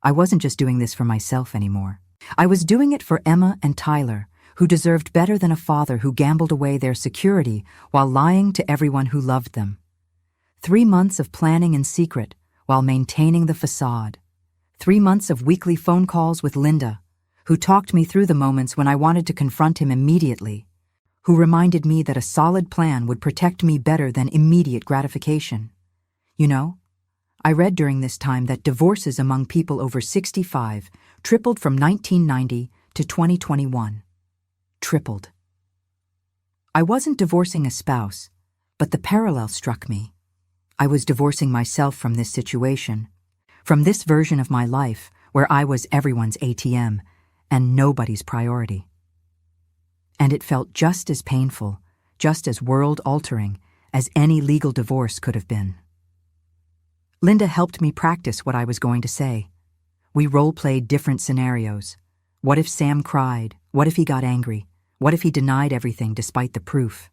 I wasn't just doing this for myself anymore. I was doing it for Emma and Tyler, who deserved better than a father who gambled away their security while lying to everyone who loved them. 3 months of planning in secret while maintaining the facade. 3 months of weekly phone calls with Linda, who talked me through the moments when I wanted to confront him immediately, who reminded me that a solid plan would protect me better than immediate gratification. You know, I read during this time that divorces among people over 65 tripled from 1990 to 2021. Tripled. I wasn't divorcing a spouse, but the parallel struck me. I was divorcing myself from this situation, from this version of my life where I was everyone's ATM and nobody's priority. And it felt just as painful, just as world-altering as any legal divorce could have been. Linda helped me practice what I was going to say. We role-played different scenarios. What if Sam cried? What if he got angry? What if he denied everything despite the proof?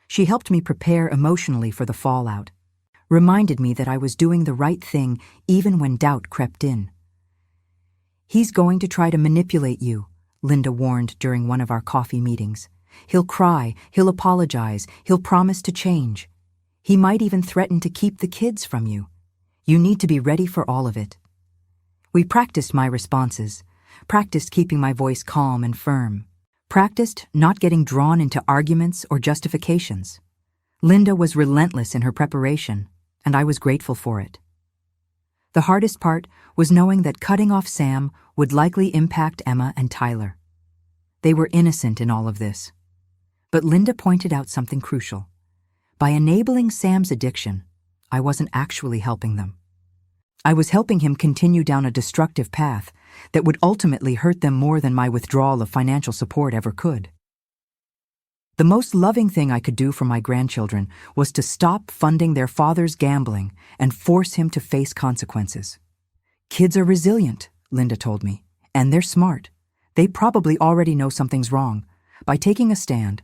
She helped me prepare emotionally for the fallout, reminded me that I was doing the right thing even when doubt crept in. "He's going to try to manipulate you," Linda warned during one of our coffee meetings. "He'll cry, he'll apologize, he'll promise to change. He might even threaten to keep the kids from you. You need to be ready for all of it." We practiced my responses, practiced keeping my voice calm and firm, practiced not getting drawn into arguments or justifications. Linda was relentless in her preparation, and I was grateful for it. The hardest part was knowing that cutting off Sam would likely impact Emma and Tyler. They were innocent in all of this. But Linda pointed out something crucial. By enabling Sam's addiction, I wasn't actually helping them. I was helping him continue down a destructive path that would ultimately hurt them more than my withdrawal of financial support ever could. The most loving thing I could do for my grandchildren was to stop funding their father's gambling and force him to face consequences. "Kids are resilient," Linda told me, "and they're smart. They probably already know something's wrong. By taking a stand,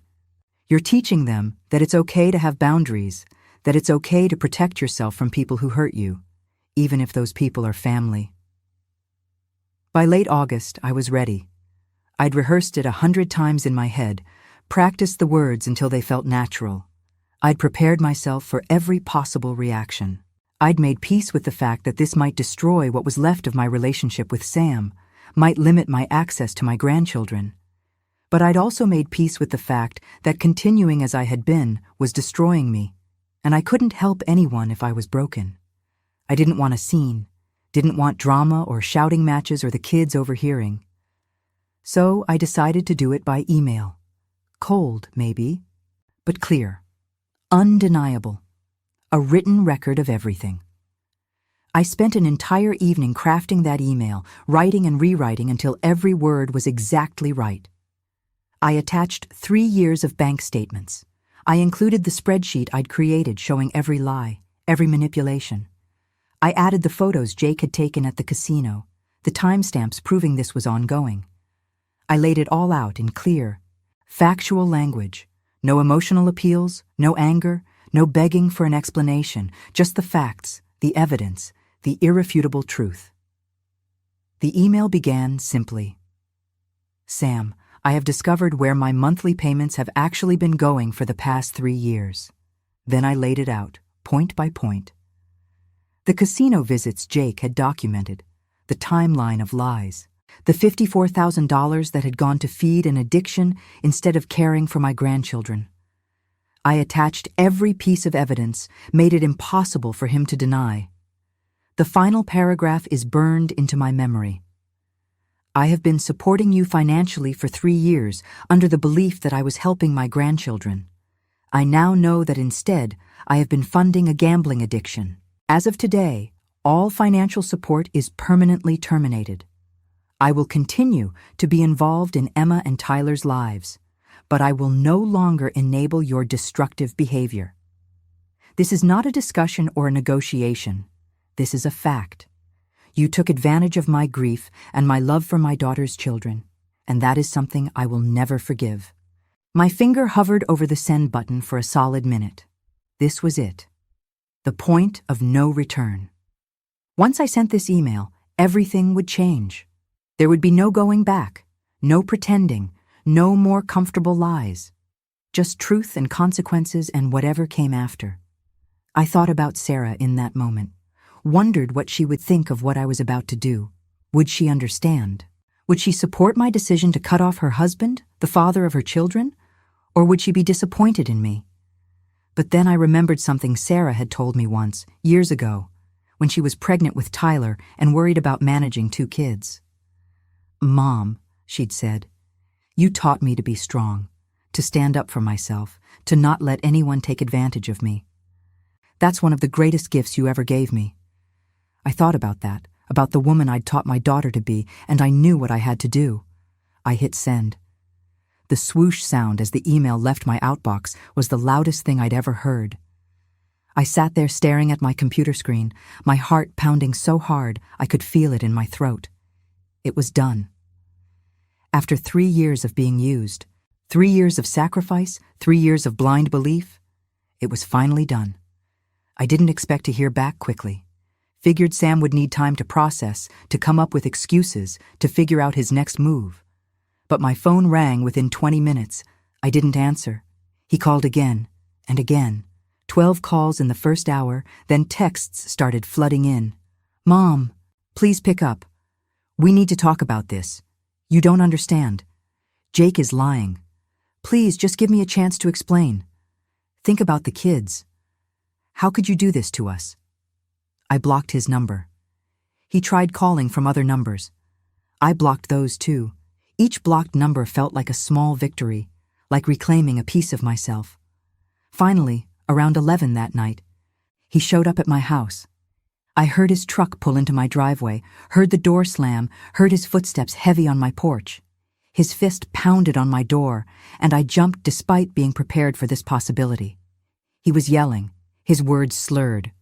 You're teaching them that it's okay to have boundaries, that it's okay to protect yourself from people who hurt you, even if those people are family. By late August, I was ready. I'd rehearsed it 100 times in my head, practiced the words until they felt natural. I'd prepared myself for every possible reaction. I'd made peace with the fact that this might destroy what was left of my relationship with Sam, might limit my access to my grandchildren. But I'd also made peace with the fact that continuing as I had been was destroying me, and I couldn't help anyone if I was broken. I didn't want a scene, didn't want drama or shouting matches or the kids overhearing. So I decided to do it by email. Cold, maybe, but clear. Undeniable. A written record of everything. I spent an entire evening crafting that email, writing and rewriting until every word was exactly right. I attached 3 years of bank statements. I included the spreadsheet I'd created showing every lie, every manipulation. I added the photos Jake had taken at the casino, the timestamps proving this was ongoing. I laid it all out in clear, factual language. No emotional appeals, no anger, no begging for an explanation, just the facts, the evidence, the irrefutable truth. The email began simply. Sam, I have discovered where my monthly payments have actually been going for the past 3 years. Then I laid it out, point by point. The casino visits Jake had documented, the timeline of lies, the $54,000 that had gone to feed an addiction instead of caring for my grandchildren. I attached every piece of evidence, made it impossible for him to deny. The final paragraph is burned into my memory. I have been supporting you financially for 3 years under the belief that I was helping my grandchildren. I now know that instead I have been funding a gambling addiction. As of today, all financial support is permanently terminated. I will continue to be involved in Emma and Tyler's lives, but I will no longer enable your destructive behavior. This is not a discussion or a negotiation. This is a fact. You took advantage of my grief and my love for my daughter's children, and that is something I will never forgive. My finger hovered over the send button for a solid minute. This was it. The point of no return. Once I sent this email, everything would change. There would be no going back, no pretending, no more comfortable lies. Just truth and consequences and whatever came after. I thought about Sarah in that moment. Wondered what she would think of what I was about to do. Would she understand? Would she support my decision to cut off her husband, the father of her children? Or would she be disappointed in me? But then I remembered something Sarah had told me once, years ago, when she was pregnant with Tyler and worried about managing 2 kids. Mom, she'd said, you taught me to be strong, to stand up for myself, to not let anyone take advantage of me. That's one of the greatest gifts you ever gave me. I thought about that, about the woman I'd taught my daughter to be, and I knew what I had to do. I hit send. The swoosh sound as the email left my outbox was the loudest thing I'd ever heard. I sat there staring at my computer screen, my heart pounding so hard I could feel it in my throat. It was done. After 3 years of being used, 3 years of sacrifice, 3 years of blind belief, it was finally done. I didn't expect to hear back quickly. Figured Sam would need time to process, to come up with excuses, to figure out his next move. But my phone rang within 20 minutes. I didn't answer. He called again and again. 12 calls in the first hour, then texts started flooding in. Mom, please pick up. We need to talk about this. You don't understand. Jake is lying. Please just give me a chance to explain. Think about the kids. How could you do this to us? I blocked his number. He tried calling from other numbers. I blocked those too. Each blocked number felt like a small victory, like reclaiming a piece of myself. Finally, around 11 that night, he showed up at my house. I heard his truck pull into my driveway, heard the door slam, heard his footsteps heavy on my porch. His fist pounded on my door, and I jumped despite being prepared for this possibility. He was yelling, his words slurred.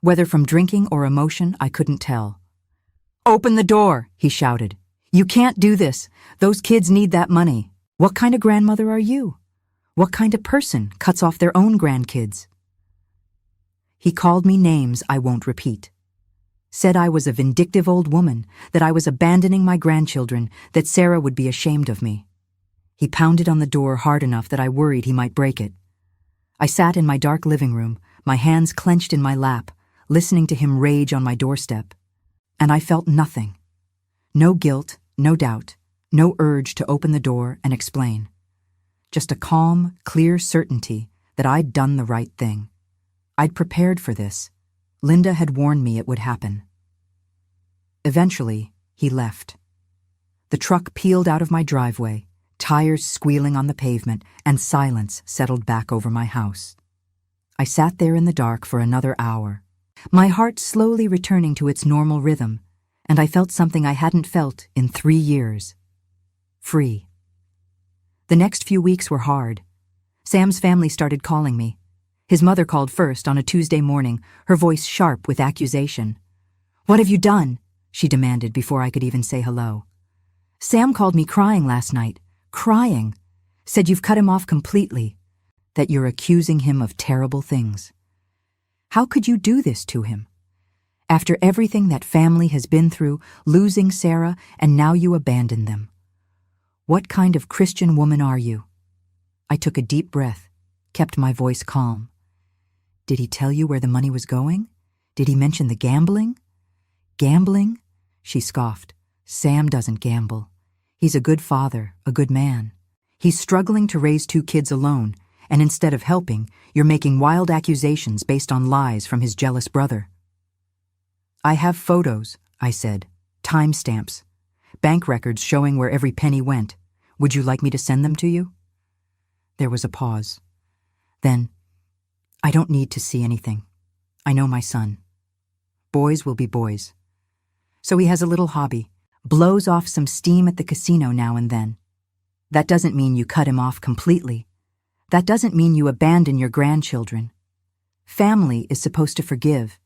Whether from drinking or emotion, I couldn't tell. Open the door, he shouted. You can't do this. Those kids need that money. What kind of grandmother are you? What kind of person cuts off their own grandkids? He called me names I won't repeat. Said I was a vindictive old woman, that I was abandoning my grandchildren, that Sarah would be ashamed of me. He pounded on the door hard enough that I worried he might break it. I sat in my dark living room, my hands clenched in my lap, listening to him rage on my doorstep. And I felt nothing. No guilt, no doubt, no urge to open the door and explain. Just a calm, clear certainty that I'd done the right thing. I'd prepared for this. Linda had warned me it would happen. Eventually, he left. The truck peeled out of my driveway, tires squealing on the pavement, and silence settled back over my house. I sat there in the dark for another hour, my heart slowly returning to its normal rhythm, and I felt something I hadn't felt in 3 years. Free. The next few weeks were hard. Sam's family started calling me. His mother called first on a Tuesday morning, her voice sharp with accusation. "What have you done?" she demanded before I could even say hello. "Sam called me crying last night. Crying. Said you've cut him off completely. That you're accusing him of terrible things. How could you do this to him? After everything that family has been through, losing Sarah, and now you abandon them. What kind of Christian woman are you?" I took a deep breath, kept my voice calm. "Did he tell you where the money was going? Did he mention the gambling?" "Gambling?" she scoffed. "Sam doesn't gamble. He's a good father, a good man. He's struggling to raise 2 kids alone, and instead of helping, you're making wild accusations based on lies from his jealous brother." "I have photos," I said, "timestamps, bank records showing where every penny went. Would you like me to send them to you?" There was a pause. Then, "I don't need to see anything. I know my son. Boys will be boys. So he has a little hobby, blows off some steam at the casino now and then. That doesn't mean you cut him off completely. That doesn't mean you abandon your grandchildren. Family is supposed to forgive.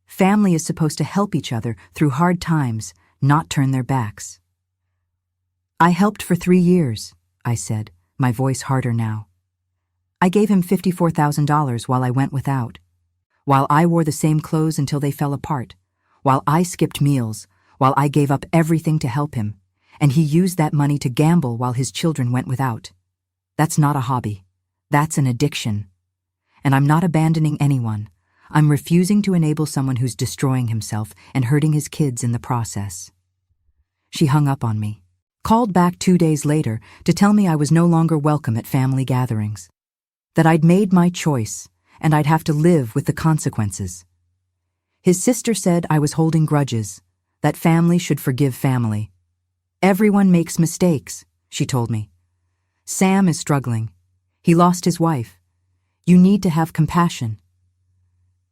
Family is supposed to help each other through hard times, not turn their backs." "I helped for 3 years," I said, my voice harder now. "I gave him $54,000 while I went without. While I wore the same clothes until they fell apart. While I skipped meals. While I gave up everything to help him. And he used that money to gamble while his children went without. That's not a hobby. That's an addiction. And I'm not abandoning anyone. I'm refusing to enable someone who's destroying himself and hurting his kids in the process." She hung up on me, called back 2 days later to tell me I was no longer welcome at family gatherings. That I'd made my choice, and I'd have to live with the consequences. His sister said I was holding grudges, that family should forgive family. "Everyone makes mistakes," she told me. "Sam is struggling. He lost his wife. You need to have compassion."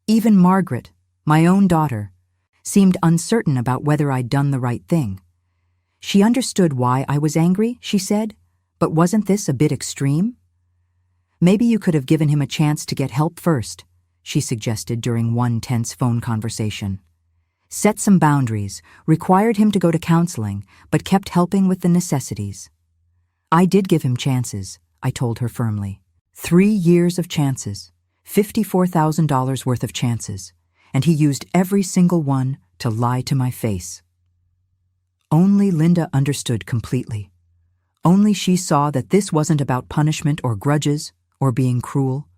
Even Margaret, my own daughter, seemed uncertain about whether I'd done the right thing. She understood why I was angry, she said, but wasn't this a bit extreme? "Maybe you could have given him a chance to get help first," she suggested during one tense phone conversation. "Set some boundaries, required him to go to counseling, but kept helping with the necessities." "I did give him chances," I told her firmly. 3 years of chances, $54,000 worth of chances, and he used every single one to lie to my face. Only Linda understood completely. Only she saw that this wasn't about punishment or grudges or being cruel.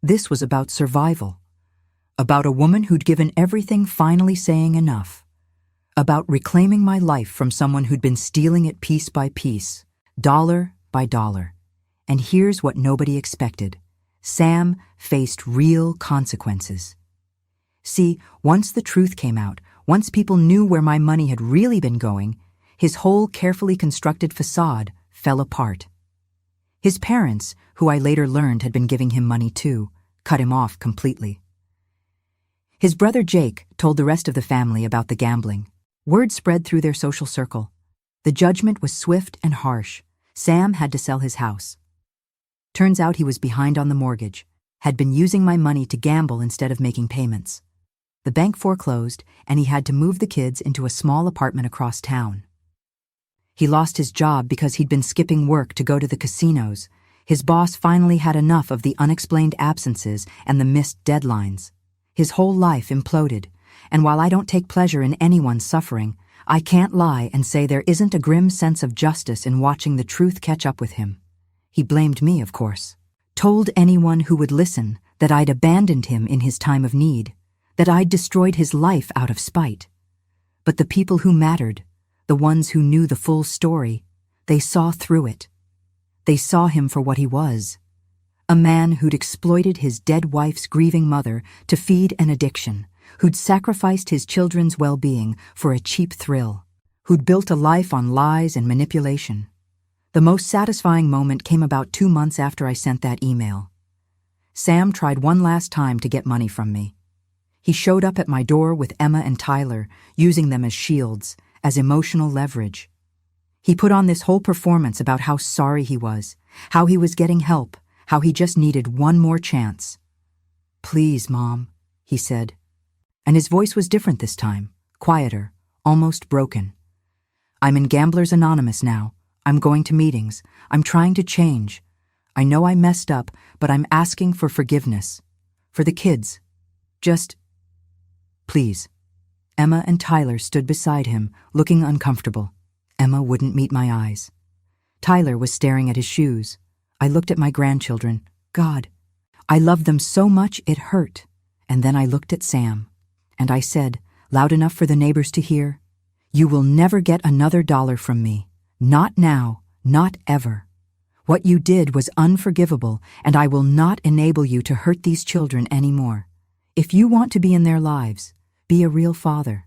This was about survival. About a woman who'd given everything finally saying enough. About reclaiming my life from someone who'd been stealing it piece by piece, dollar by dollar. And here's what nobody expected. Sam faced real consequences. See, once the truth came out, once people knew where my money had really been going, his whole carefully constructed facade fell apart. His parents, who I later learned had been giving him money too, cut him off completely. His brother Jake told the rest of the family about the gambling. Word spread through their social circle. The judgment was swift and harsh. Sam had to sell his house. Turns out he was behind on the mortgage, had been using my money to gamble instead of making payments. The bank foreclosed, and he had to move the kids into a small apartment across town. He lost his job because he'd been skipping work to go to the casinos. His boss finally had enough of the unexplained absences and the missed deadlines. His whole life imploded, and while I don't take pleasure in anyone's suffering, I can't lie and say there isn't a grim sense of justice in watching the truth catch up with him. He blamed me, of course. Told anyone who would listen that I'd abandoned him in his time of need, that I'd destroyed his life out of spite. But the people who mattered, the ones who knew the full story, they saw through it. They saw him for what he was. A man who'd exploited his dead wife's grieving mother to feed an addiction, who'd sacrificed his children's well-being for a cheap thrill, who'd built a life on lies and manipulation. The most satisfying moment came about 2 months after I sent that email. Sam tried one last time to get money from me. He showed up at my door with Emma and Tyler, using them as shields, as emotional leverage. He put on this whole performance about how sorry he was, how he was getting help, how he just needed one more chance. "Please, Mom," he said. And his voice was different this time, quieter, almost broken. "I'm in Gamblers Anonymous now. I'm going to meetings. I'm trying to change. I know I messed up, but I'm asking for forgiveness. For the kids. Just, please." Emma and Tyler stood beside him, looking uncomfortable. Emma wouldn't meet my eyes. Tyler was staring at his shoes. I looked at my grandchildren. God, I loved them so much it hurt. And then I looked at Sam. And I said, loud enough for the neighbors to hear, "You will never get another dollar from me. Not now, not ever. What you did was unforgivable, and I will not enable you to hurt these children anymore. If you want to be in their lives, be a real father.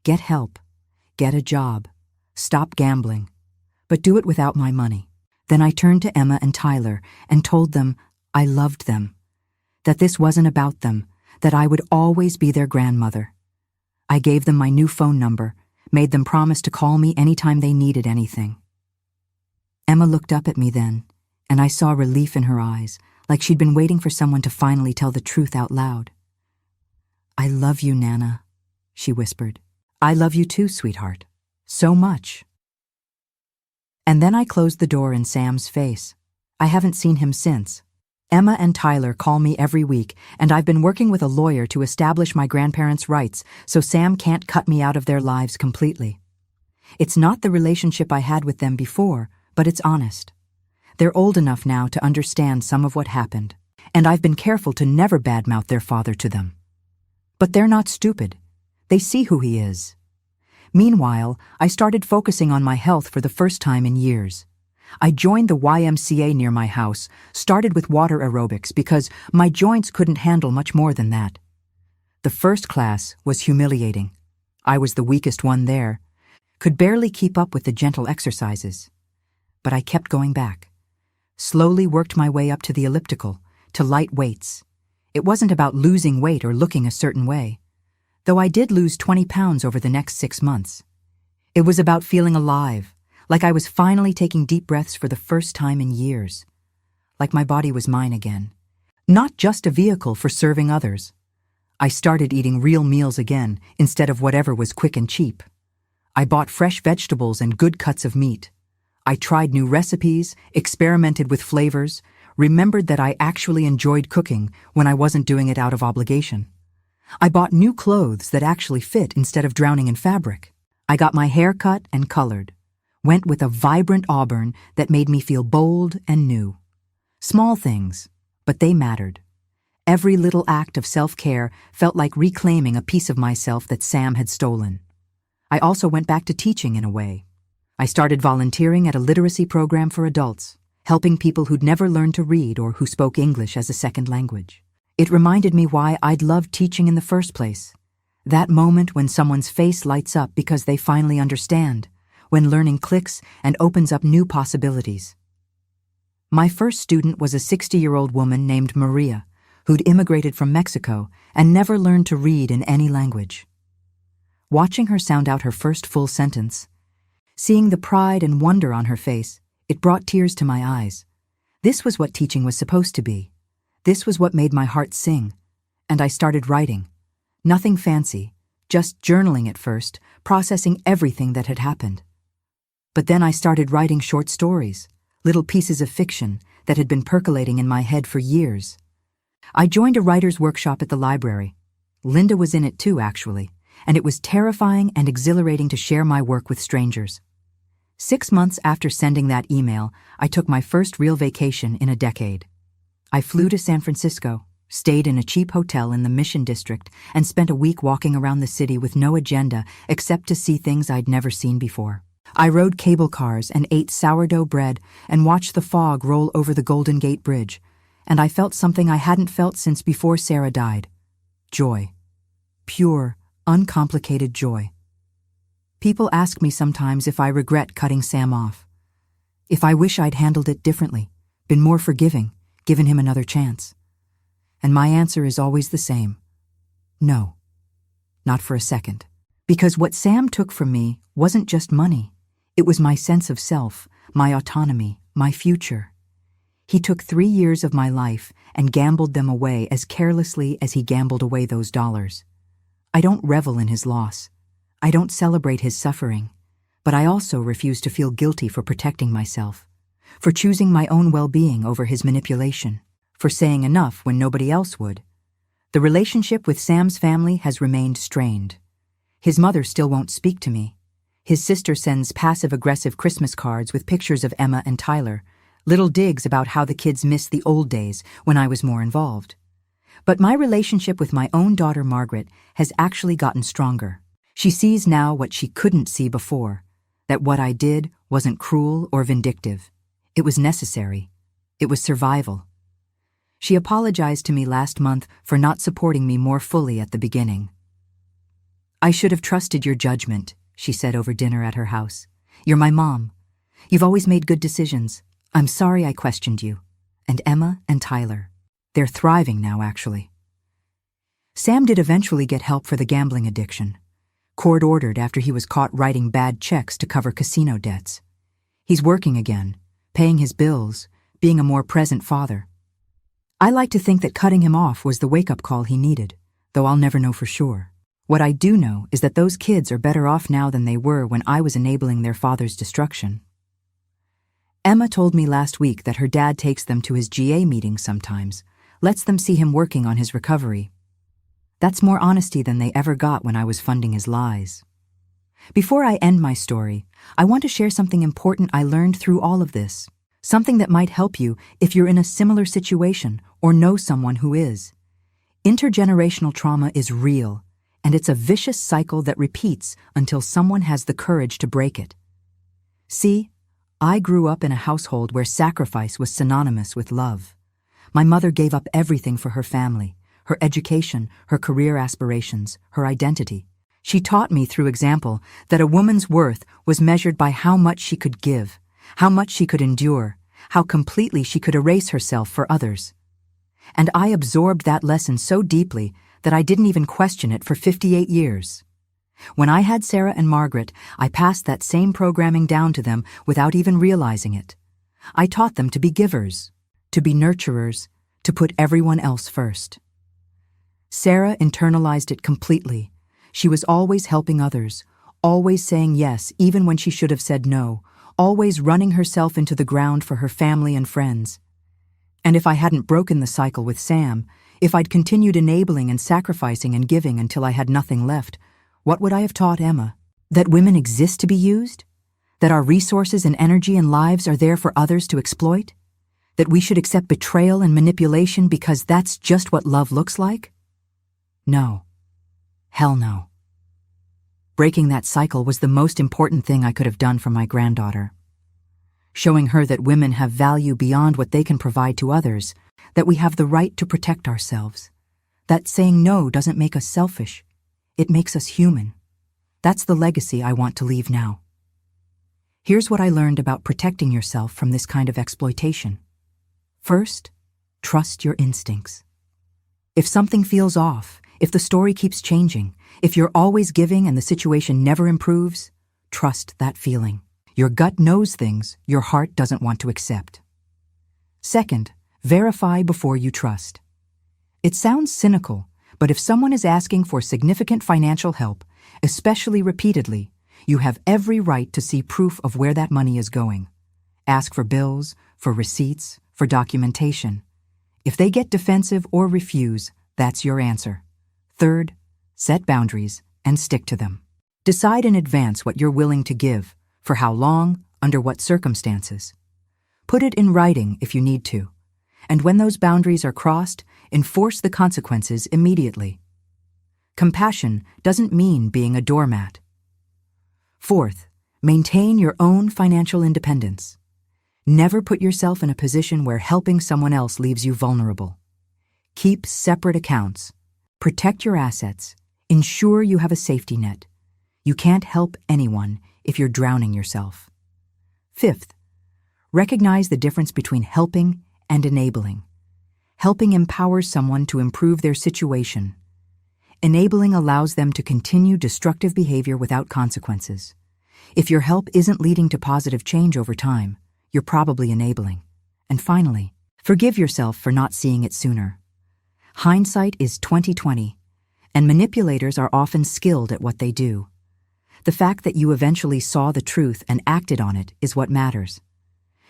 Get help. Get a job. Stop gambling. But do it without my money." Then I turned to Emma and Tyler and told them I loved them, that this wasn't about them, that I would always be their grandmother. I gave them my new phone number, made them promise to call me anytime they needed anything. Emma looked up at me then, and I saw relief in her eyes, like she'd been waiting for someone to finally tell the truth out loud. "I love you, Nana," she whispered. "I love you too, sweetheart. So much." And then I closed the door in Sam's face. I haven't seen him since. Emma and Tyler call me every week, and I've been working with a lawyer to establish my grandparents' rights so Sam can't cut me out of their lives completely. It's not the relationship I had with them before, but it's honest. They're old enough now to understand some of what happened, and I've been careful to never badmouth their father to them. But they're not stupid. They see who he is. Meanwhile, I started focusing on my health for the first time in years. I joined the YMCA near my house, started with water aerobics because my joints couldn't handle much more than that. The first class was humiliating. I was the weakest one there, could barely keep up with the gentle exercises. But I kept going back. Slowly worked my way up to the elliptical, to light weights. It wasn't about losing weight or looking a certain way, though I did lose 20 pounds over the next 6 months. It was about feeling alive, like I was finally taking deep breaths for the first time in years. Like my body was mine again. Not just a vehicle for serving others. I started eating real meals again, instead of whatever was quick and cheap. I bought fresh vegetables and good cuts of meat. I tried new recipes, experimented with flavors, remembered that I actually enjoyed cooking when I wasn't doing it out of obligation. I bought new clothes that actually fit instead of drowning in fabric. I got my hair cut and colored. Went with a vibrant auburn that made me feel bold and new. Small things, but they mattered. Every little act of self-care felt like reclaiming a piece of myself that Sam had stolen. I also went back to teaching in a way. I started volunteering at a literacy program for adults, helping people who'd never learned to read or who spoke English as a second language. It reminded me why I'd loved teaching in the first place. That moment when someone's face lights up because they finally understand, when learning clicks and opens up new possibilities. My first student was a 60-year-old woman named Maria, who'd immigrated from Mexico and never learned to read in any language. Watching her sound out her first full sentence, seeing the pride and wonder on her face, it brought tears to my eyes. This was what teaching was supposed to be. This was what made my heart sing. And I started writing. Nothing fancy, just journaling at first, processing everything that had happened. But then I started writing short stories, little pieces of fiction, that had been percolating in my head for years. I joined a writer's workshop at the library. Linda was in it too, actually, and it was terrifying and exhilarating to share my work with strangers. 6 months after sending that email, I took my first real vacation in a decade. I flew to San Francisco, stayed in a cheap hotel in the Mission District, and spent a week walking around the city with no agenda except to see things I'd never seen before. I rode cable cars and ate sourdough bread and watched the fog roll over the Golden Gate Bridge, and I felt something I hadn't felt since before Sarah died. Joy. Pure, uncomplicated joy. People ask me sometimes if I regret cutting Sam off. If I wish I'd handled it differently, been more forgiving, given him another chance. And my answer is always the same. No. Not for a second. Because what Sam took from me wasn't just money. It was my sense of self, my autonomy, my future. He took 3 years of my life and gambled them away as carelessly as he gambled away those dollars. I don't revel in his loss. I don't celebrate his suffering. But I also refuse to feel guilty for protecting myself, for choosing my own well-being over his manipulation, for saying enough when nobody else would. The relationship with Sam's family has remained strained. His mother still won't speak to me. His sister sends passive-aggressive Christmas cards with pictures of Emma and Tyler, little digs about how the kids miss the old days when I was more involved. But my relationship with my own daughter Margaret has actually gotten stronger. She sees now what she couldn't see before, that what I did wasn't cruel or vindictive. It was necessary. It was survival. She apologized to me last month for not supporting me more fully at the beginning. "I should have trusted your judgment," she said over dinner at her house. "You're my mom. You've always made good decisions. I'm sorry I questioned you." And Emma and Tyler. They're thriving now, actually. Sam did eventually get help for the gambling addiction. Court-ordered after he was caught writing bad checks to cover casino debts. He's working again, paying his bills, being a more present father. I like to think that cutting him off was the wake-up call he needed, though I'll never know for sure. What I do know is that those kids are better off now than they were when I was enabling their father's destruction. Emma told me last week that her dad takes them to his GA meetings sometimes, lets them see him working on his recovery. That's more honesty than they ever got when I was funding his lies. Before I end my story, I want to share something important I learned through all of this, something that might help you if you're in a similar situation or know someone who is. Intergenerational trauma is real, and it's a vicious cycle that repeats until someone has the courage to break it. See, I grew up in a household where sacrifice was synonymous with love. My mother gave up everything for her family, her education, her career aspirations, her identity. She taught me through example that a woman's worth was measured by how much she could give, how much she could endure, how completely she could erase herself for others. And I absorbed that lesson so deeply that I didn't even question it for 58 years. When I had Sarah and Margaret, I passed that same programming down to them without even realizing it. I taught them to be givers, to be nurturers, to put everyone else first. Sarah internalized it completely. She was always helping others, always saying yes even when she should have said no, always running herself into the ground for her family and friends. And if I hadn't broken the cycle with Sam, if I'd continued enabling and sacrificing and giving until I had nothing left, what would I have taught Emma? That women exist to be used? That our resources and energy and lives are there for others to exploit? That we should accept betrayal and manipulation because that's just what love looks like? No. Hell no. Breaking that cycle was the most important thing I could have done for my granddaughter. Showing her that women have value beyond what they can provide to others, that we have the right to protect ourselves, that saying no doesn't make us selfish. It makes us human. That's the legacy I want to leave now. Here's what I learned about protecting yourself from this kind of exploitation. First, trust your instincts. If something feels off, if the story keeps changing, if you're always giving and the situation never improves, trust that feeling. Your gut knows things your heart doesn't want to accept. Second, verify before you trust. It sounds cynical, but if someone is asking for significant financial help, especially repeatedly, you have every right to see proof of where that money is going. Ask for bills, for receipts, for documentation. If they get defensive or refuse, that's your answer. Third, set boundaries and stick to them. Decide in advance what you're willing to give, for how long, under what circumstances. Put it in writing if you need to. And when those boundaries are crossed, enforce the consequences immediately. Compassion doesn't mean being a doormat. Fourth, maintain your own financial independence. Never put yourself in a position where helping someone else leaves you vulnerable. Keep separate accounts. Protect your assets. Ensure you have a safety net. You can't help anyone if you're drowning yourself. Fifth, recognize the difference between helping and enabling. Helping empowers someone to improve their situation. Enabling allows them to continue destructive behavior without consequences. If your help isn't leading to positive change over time, you're probably enabling. And finally, forgive yourself for not seeing it sooner. Hindsight is 20/20, and manipulators are often skilled at what they do. The fact that you eventually saw the truth and acted on it is what matters.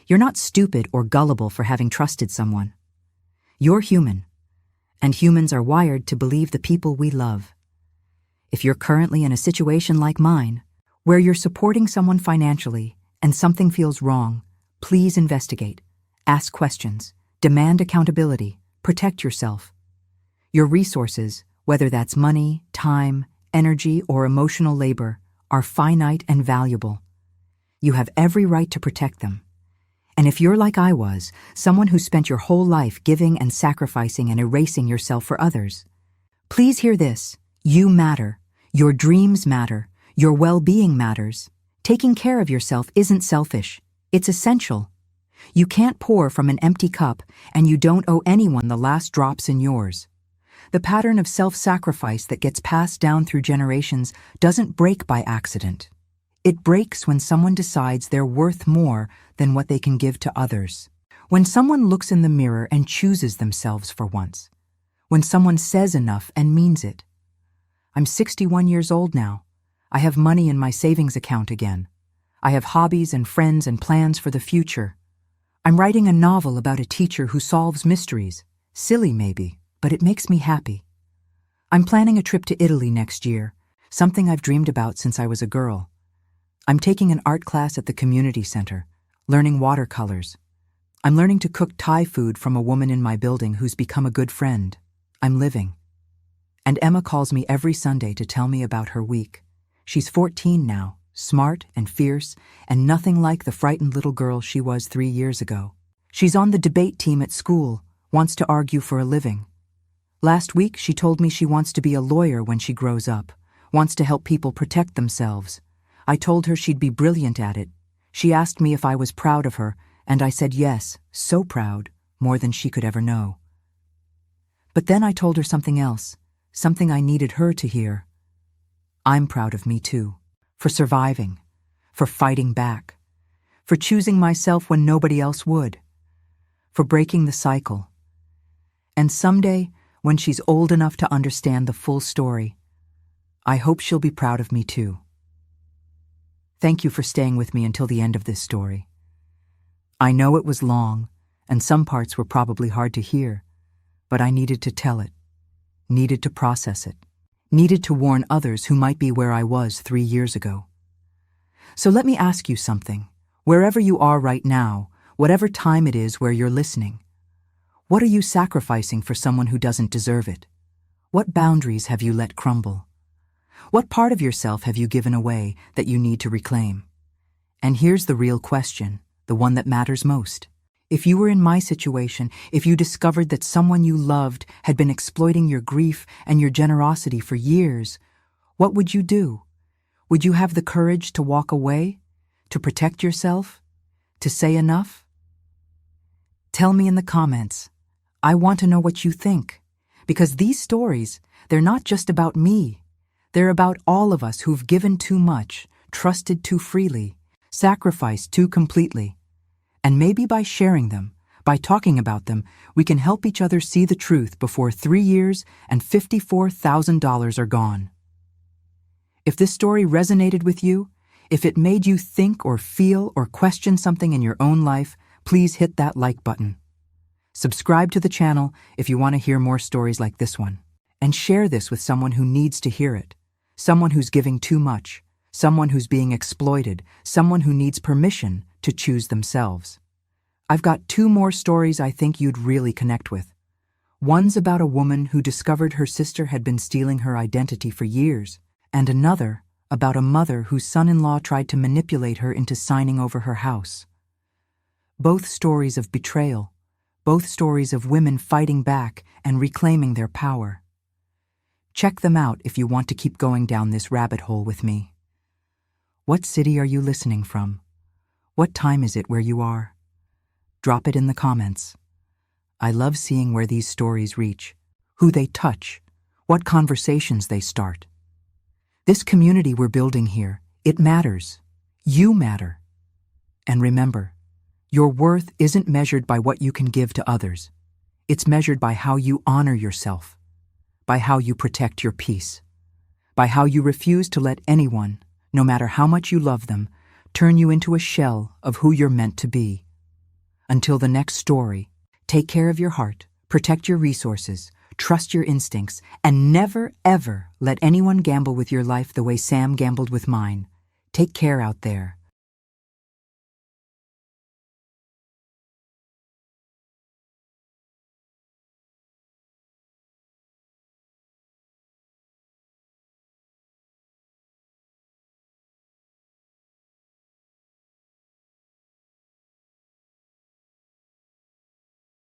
You're not stupid or gullible for having trusted someone. You're human, and humans are wired to believe the people we love. If you're currently in a situation like mine, where you're supporting someone financially and something feels wrong, please investigate, ask questions, demand accountability, protect yourself. Your resources, whether that's money, time, energy, or emotional labor, are finite and valuable. You have every right to protect them. And if you're like I was, someone who spent your whole life giving and sacrificing and erasing yourself for others, please hear this. You matter. Your dreams matter. Your well-being matters. Taking care of yourself isn't selfish. It's essential. You can't pour from an empty cup, and you don't owe anyone the last drops in yours. The pattern of self-sacrifice that gets passed down through generations doesn't break by accident. It breaks when someone decides they're worth more than what they can give to others. When someone looks in the mirror and chooses themselves for once. When someone says enough and means it. I'm 61 years old now. I have money in my savings account again. I have hobbies and friends and plans for the future. I'm writing a novel about a teacher who solves mysteries. Silly maybe, but it makes me happy. I'm planning a trip to Italy next year, something I've dreamed about since I was a girl. I'm taking an art class at the community center, learning watercolors. I'm learning to cook Thai food from a woman in my building who's become a good friend. I'm living. And Emma calls me every Sunday to tell me about her week. She's 14 now, smart and fierce, and nothing like the frightened little girl she was 3 years ago. She's on the debate team at school, wants to argue for a living. Last week, she told me she wants to be a lawyer when she grows up, wants to help people protect themselves. I told her she'd be brilliant at it. She asked me if I was proud of her, and I said yes, so proud, more than she could ever know. But then I told her something else, something I needed her to hear. I'm proud of me too, for surviving, for fighting back, for choosing myself when nobody else would, for breaking the cycle. And someday, when she's old enough to understand the full story, I hope she'll be proud of me too. Thank you for staying with me until the end of this story. I know it was long, and some parts were probably hard to hear, but I needed to tell it, needed to process it, needed to warn others who might be where I was 3 years ago. So let me ask you something. Wherever you are right now, whatever time it is where you're listening, what are you sacrificing for someone who doesn't deserve it? What boundaries have you let crumble? What part of yourself have you given away that you need to reclaim? And here's the real question, the one that matters most. If you were in my situation, if you discovered that someone you loved had been exploiting your grief and your generosity for years, what would you do? Would you have the courage to walk away? To protect yourself? To say enough? Tell me in the comments. I want to know what you think. Because these stories, they're not just about me. They're about all of us who've given too much, trusted too freely, sacrificed too completely. And maybe by sharing them, by talking about them, we can help each other see the truth before 3 years and $54,000 are gone. If this story resonated with you, if it made you think or feel or question something in your own life, please hit that like button. Subscribe to the channel if you want to hear more stories like this one. And share this with someone who needs to hear it. Someone who's giving too much. Someone who's being exploited. Someone who needs permission to choose themselves. I've got 2 more stories I think you'd really connect with. One's about a woman who discovered her sister had been stealing her identity for years, and another about a mother whose son-in-law tried to manipulate her into signing over her house. Both stories of betrayal, both stories of women fighting back and reclaiming their power. Check them out if you want to keep going down this rabbit hole with me. What city are you listening from? What time is it where you are? Drop it in the comments. I love seeing where these stories reach, who they touch, what conversations they start. This community we're building here, it matters. You matter. And remember, your worth isn't measured by what you can give to others. It's measured by how you honor yourself, by how you protect your peace, by how you refuse to let anyone, no matter how much you love them, turn you into a shell of who you're meant to be. Until the next story, take care of your heart, protect your resources, trust your instincts, and never, ever let anyone gamble with your life the way Sam gambled with mine. Take care out there.